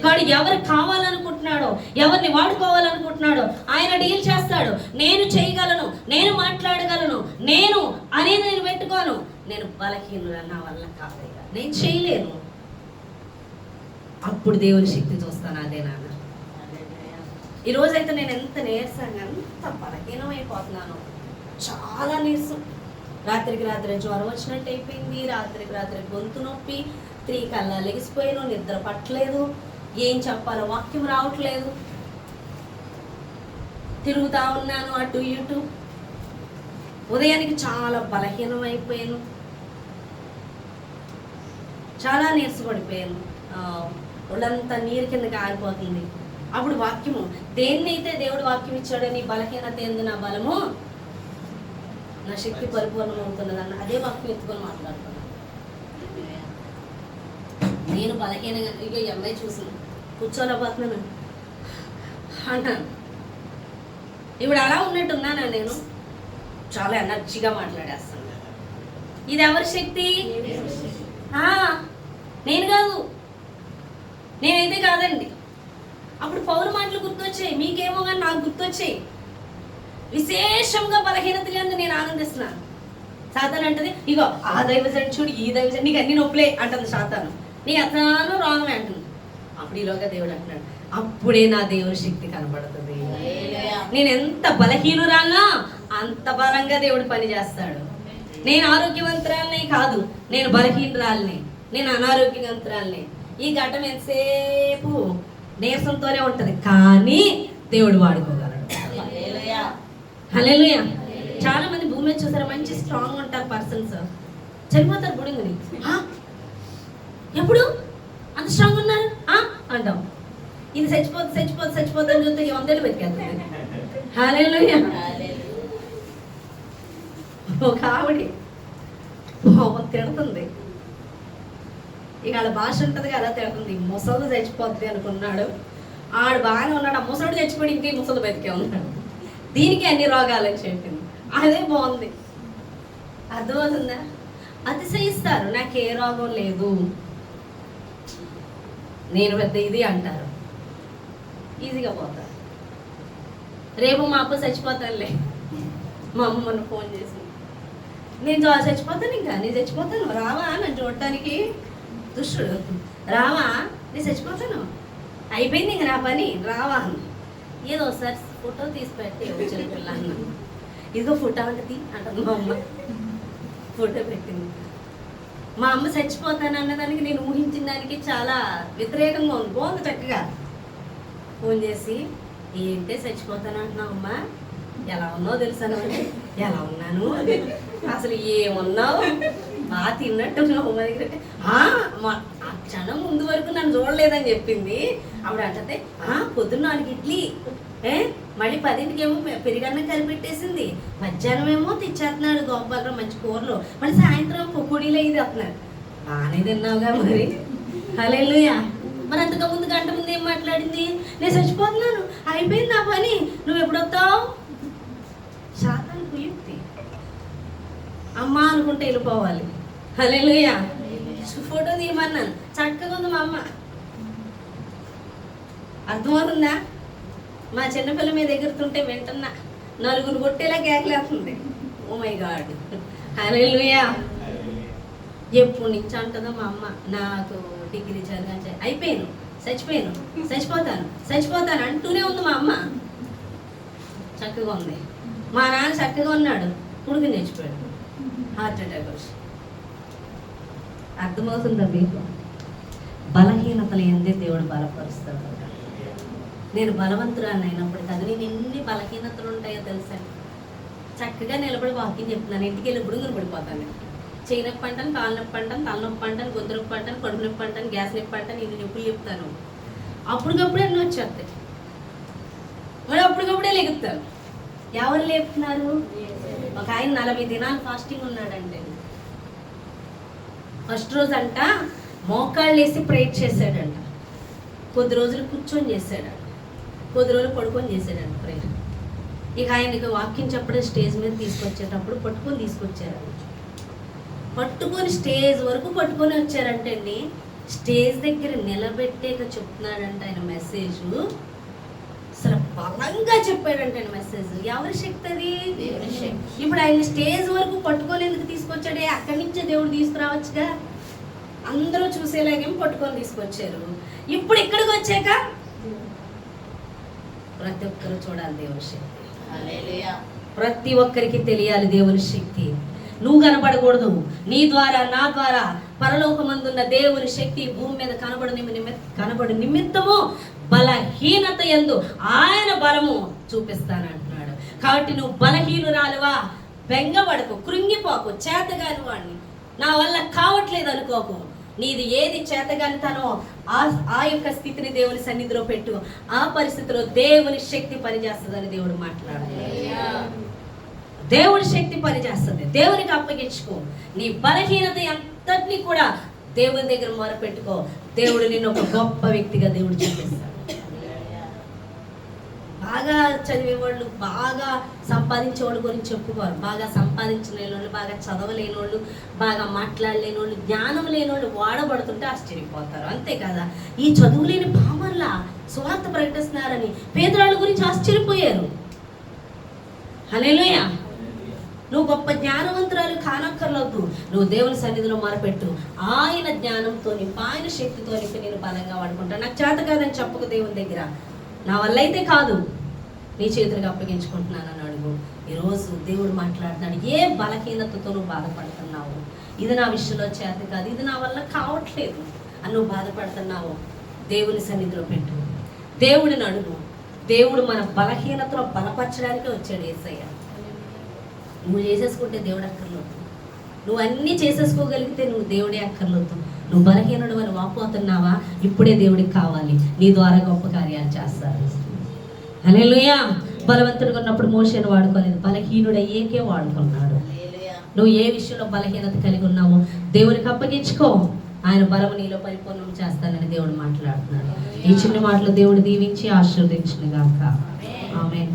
కానీ ఎవరు కావాలనుకుంటున్నాడో, ఎవరిని వాడుకోవాలనుకుంటున్నాడో ఆయన డీల్ చేస్తాడు. నేను చేయగలను, నేను మాట్లాడగలను, నేను అనేది నేను పెట్టుకోను. నేను బలహీనుడు, నా వల్ల కాదయ్యా, నేను చేయలేను. అప్పుడు దేవుని శక్తి చూస్తాను. అదే నాన్న. ఈరోజైతే నేను ఎంత నీరసంగా, ఎంత బలహీనమైపోతున్నాను, చాలా నీరసం. రాత్రికి రాత్రి జ్వరం వచ్చినట్టు అయిపోయింది, రాత్రికి రాత్రి గొంతు నొప్పి, 3 కల్లా లెగిసిపోయాను, నిద్ర పట్టలేదు, ఏం చెప్పాలో వాక్యం రావట్లేదు, తిరుగుతా ఉన్నాను అటు ఇటు. ఉదయానికి చాలా బలహీనం అయిపోయాను, చాలా నీరసపడిపోయాను, ఒళ్ళంతా నీరు కిందకి ఆరిపోతుంది. అప్పుడు వాక్యము, దేన్నైతే దేవుడు వాక్యం ఇచ్చాడని బలహీనత ఎందు నా బలము, నా శక్తి పరిపూర్ణం అవుతున్నదన్న అదే వాక్యం ఎత్తుకొని మాట్లాడుతున్నాను. నేను బలహీనంగా, ఇక ఈ అమ్మాయి చూసి కూర్చోలేకపోతున్నాను అంటాను. ఇప్పుడు అలా ఉన్నట్టున్నానా? నేను చాలా ఎనర్జీగా మాట్లాడేస్తాను. ఇది ఎవరి శక్తి? నేను కాదు, నేనైతే కాదండి. అప్పుడు పౌరు మాటలు గుర్తొచ్చాయి, మీకేమో కానీ నాకు గుర్తొచ్చాయి. విశేషంగా బలహీనత లేదు, నేను ఆనందిస్తున్నాను. సాతాను అంటది, ఇగో ఆ దైవజన్ చూడు, ఈ దైవజన్, నీకు అన్ని నొప్పులే అంటుంది సాతాను, నీకు అతను రాంగ్ అంటుంది. అప్పుడు ఈలోగా దేవుడు అంటున్నాడు, అప్పుడే నా దేవుని శక్తి కనబడుతుంది. నేను ఎంత బలహీనురాలా అంత బలంగా దేవుడు పని చేస్తాడు. నేను ఆరోగ్యవంతురాలనే కాదు, నేను బలహీనురాలని, నేను అనారోగ్యవంతురాలని. ఈ ఘటన ఎంతసేపు నీరసంతోనే ఉంటది, కానీ దేవుడు వాడుకోగలడు. హల్లెలూయా. చాలా మంది భూమి మీద చూసారా, మంచి స్ట్రాంగ్ ఉంటారు పర్సన్స్, చనిపోతారు బుడుంగుని. ఎప్పుడు అంత స్ట్రాంగ్ ఉన్నారు అంటాం. ఇది చచ్చిపోతే అని చూస్తే 100 ఏళ్ళు బతికేస్తుంది. హల్లెలూయా. ఒక ఆవిడ తిడుతుంది, ఇక వాళ్ళ భాష ఉంటుంది కదా, తిడుతుంది, ముసలు చచ్చిపోతుంది అనుకున్నాడు, ఆడు బాగానే ఉన్నాడు, ఆ ముసలుడు చచ్చిపోయి ఇంకే ముసలు బతికే ఉన్నాడు, దీనికి అన్ని రోగాలని చెప్పింది. అదే బాగుంది, అర్థమవుతుందా? అతిశయిస్తారు, నాకు ఏ రోగం లేదు, నేను పెద్ద ఇది అంటారు, ఈజీగా పోతారు. రేపు మా అప్ప చచ్చిపోతానులే, మా అమ్మ మొన్న ఫోన్ చేసింది, నేను చచ్చిపోతాను, ఇంకా నేను చచ్చిపోతాను, రావా నన్ను చూడటానికి, దుష్టుడు, రావా నేను చచ్చిపోతాను, అయిపోయింది ఇంక నా పని, రావా అని. ఏదో ఒకసారి ఫోటో తీసి పెట్టి వచ్చిన పిల్ల అన్నాను, ఇదిగో ఫోటో అంటది అంటుంది మా అమ్మ. ఫోటో పెట్టింది. మా అమ్మ చచ్చిపోతాను అన్నదానికి నేను ఊహించిన దానికి చాలా వ్యతిరేకంగా ఉంది. బాగుంది చక్కగా. ఫోన్ చేసి, ఏంటే చచ్చిపోతాను అంటున్నావు అమ్మా, ఎలా ఉన్నావు తెలుసాను అంటే, ఎలా ఉన్నాను, అసలు ఏమున్నావు, బాగా తిన్నట్టున్నావు మా దగ్గర. ఆ క్షణం ముందు వరకు నన్ను చూడలేదని చెప్పింది. అప్పుడు అంటే పొద్దున్న 4 ఇడ్లీ, మళ్ళీ 10ంటికి ఏమో పెరిగన్నం కలిపెట్టేసింది, మధ్యాహ్నం ఏమో తెచ్చేస్తున్నాడు గోపాలరావు మంచి కూరలు, మళ్ళీ సాయంత్రం పొక్కుడీలు ఇది వస్తున్నాడు. బాగానే తిన్నావుగా మరి. హల్లెలూయా. మరి అంతకు ముందు గంట ముందు ఏం మాట్లాడింది, నేను చచ్చిపోతున్నాను, అయిపోయింది నా పని, నువ్వు ఎప్పుడు వస్తావు. శాతానికి కుయుక్తి, అమ్మ అనుకుంటే వెళ్ళిపోవాలి. హల్లెలూయా. ఫోటో తీయమన్నాను, చక్కగా ఉంది మా అమ్మ. అర్థమవుతుందా? మా చిన్నపిల్ల మీద ఎగురుతుంటే వింటున్నా, 4 కొట్టేలా కేకలేస్తుంది. Oh my God. హల్లెలూయా. ఎప్పుడు నుంచి అంటుందో మా అమ్మ, నాకు డిగ్రీ చదివి అయిపోయాను, చచ్చిపోతాను అంటూనే ఉంది మా అమ్మ. చక్కగా ఉంది. మా నాన్న చక్కగా ఉన్నాడు, పుడుకుని చచ్చిపోయాడు, హార్ట్ అటాక్ వచ్చి. అర్థమవుతుందా మీకు? బలహీనతలు ఏందే దేవుడు బలపరుస్తాడు. నేను బలవంతురాలు అయినప్పుడు కదా, నేను ఎన్ని బలహీనతలు ఉంటాయో తెలుసా. చక్కగా నిలబడి వాకింగ్ చెప్తున్నాను, ఇంటికి వెళ్ళి బుడుగుని పడిపోతాను. చేయి నొప్పి అంటాను, కాలు నొప్పి అంటాను, తలనొప్పి అంటాను, గొంతు నొప్పి అంటాను, కడుపు నొప్పి అంటాను, గ్యాస్ నొప్పి అంటాను, ఇన్ని నొప్పులు చెప్తాను. అప్పటికప్పుడే ఎన్నో వచ్చేస్తాయి, మరి అప్పటికప్పుడే లెగుతాను. ఎవరు లేపుతున్నారు? ఒక ఆయన 40 దినాలు ఫాస్టింగ్ ఉన్నాడంటే, ఫస్ట్ రోజు అంట మోకాళ్ళు వేసి ప్రేయర్ చేశాడంట, కొద్ది రోజులు కూర్చొని చేశాడంట, కొద్ది రోజులు పడుకొని చేశాడంట ప్రేయర్. ఇక ఆయనకి వాక్యం చెప్పడం స్టేజ్ మీద తీసుకొచ్చేటప్పుడు తీసుకొచ్చారు. పట్టుకొని స్టేజ్ వరకు పట్టుకొని వచ్చారంటే అండి, స్టేజ్ దగ్గర నిలబెట్టాక చెప్తున్నాడంట ఆయన మెసేజ్. అసలు బలంగా చెప్పాడంట ఆయన మెసేజ్. ఎవరి శక్తి అది? దేవుని శక్తి. ఇప్పుడు ఆయన స్టేజ్ వరకు పట్టుకొని ఎందుకు తీసుకొచ్చాడే? అక్కడి నుంచే దేవుడు తీసుకురావచ్చుగా. అందరూ చూసేలాగేమో పట్టుకొని తీసుకొచ్చారు. ఇప్పుడు ఇక్కడికి వచ్చాక ప్రతి ఒక్కరు చూడాలి దేవుని శక్తి. ప్రతి ఒక్కరికి తెలియాలి దేవుని శక్తి. నువ్వు కనబడకూడదు, నీ ద్వారా నా ద్వారా పరలోకమందున్న దేవుని శక్తి భూమి మీద కనబడు నిమిత్తము బలహీనత యందు ఆయన బలము చూపిస్తానంటున్నాడు. కాబట్టి నువ్వు బలహీనురాలువా, బెంగపడకు, కృంగిపోకు, చేతగాని వాడిని నా వల్ల కావట్లేదు అనుకోకు. నీది ఏది చేతగానితనో ఆ యొక్క స్థితిని దేవుని సన్నిధిలో పెట్టు. ఆ పరిస్థితిలో దేవుని శక్తి పనిచేస్తుందని దేవుడు మాట్లాడాడు. దేవుడి శక్తి పనిచేస్తుంది. దేవునికి అప్పగించుకో. నీ బలహీనత అంతటినీ కూడా దేవుని దగ్గర మొరపెట్టుకో. దేవుడు నిన్ను ఒక గొప్ప వ్యక్తిగా దేవుడు చూపిస్తాడు. బాగా చదివేవాళ్ళు, బాగా సంపాదించే వాళ్ళ గురించి చెప్పుకోరు. బాగా సంపాదించలేని వాళ్ళు, బాగా చదవలేని వాళ్ళు, బాగా మాట్లాడలేని వాళ్ళు, జ్ఞానం లేని వాళ్ళు వాడబడుతుంటే ఆశ్చర్యపోతారు. అంతే కదా, ఈ చదువులేని పామర్ల సువార్త ప్రకటిస్తున్నారని పేదవాళ్ళ గురించి ఆశ్చర్యపోయారు. హల్లెలూయా. నువ్వు గొప్ప జ్ఞానవంతురాలు కానక్కర్లొద్దు. నువ్వు దేవుని సన్నిధిలో మొరపెట్టు. ఆయన జ్ఞానంతో ఆయన శక్తితో నేను బలంగా వాడుకుంటాను. నాకు చేత కాదని చెప్పకు దేవుని దగ్గర. నా వల్ల అయితే కాదు, నీ చేతులకు అప్పగించుకుంటున్నానని అడుగు. ఈరోజు దేవుడు మాట్లాడుతున్నాడు. ఏ బలహీనతతో నువ్వు బాధపడుతున్నావు, ఇది నా విషయంలో చేత కాదు, ఇది నా వల్ల కావట్లేదు అని నువ్వు బాధపడుతున్నావు, దేవుని సన్నిధిలో పెట్టు, దేవుడిని అడుగు. దేవుడు మన బలహీనతలో బలపరచడానికే వచ్చాడు యేసయ్య. నువ్వు చేసేసుకుంటే దేవుడు అక్కర్లేదు. నువ్వు అన్నీ చేసేసుకోగలిగితే నువ్వు దేవుడే అక్కర్లేదు. నువ్వు బలహీనుడు అని వాపోతున్నావా, ఇప్పుడే దేవుడికి కావాలి, నీ ద్వారా గొప్ప కార్యాలు చేస్తారు. హల్లెలూయా. బలవంతుడిగా ఉన్నప్పుడు మోషేను వాడుకోలేదు, బలహీనుడయ్యేకే వాడుకున్నాడు. నువ్వు ఏ విషయంలో బలహీనత కలిగి ఉన్నావో దేవునికి అప్పగించుకో, ఆయన బలము నీలో పరిపూర్ణం చేస్తానని దేవుడు మాట్లాడుతున్నాడు. ఈ చిన్న మాటలు దేవుడు దీవించి ఆశీర్వదించును గాక. ఆమేన్.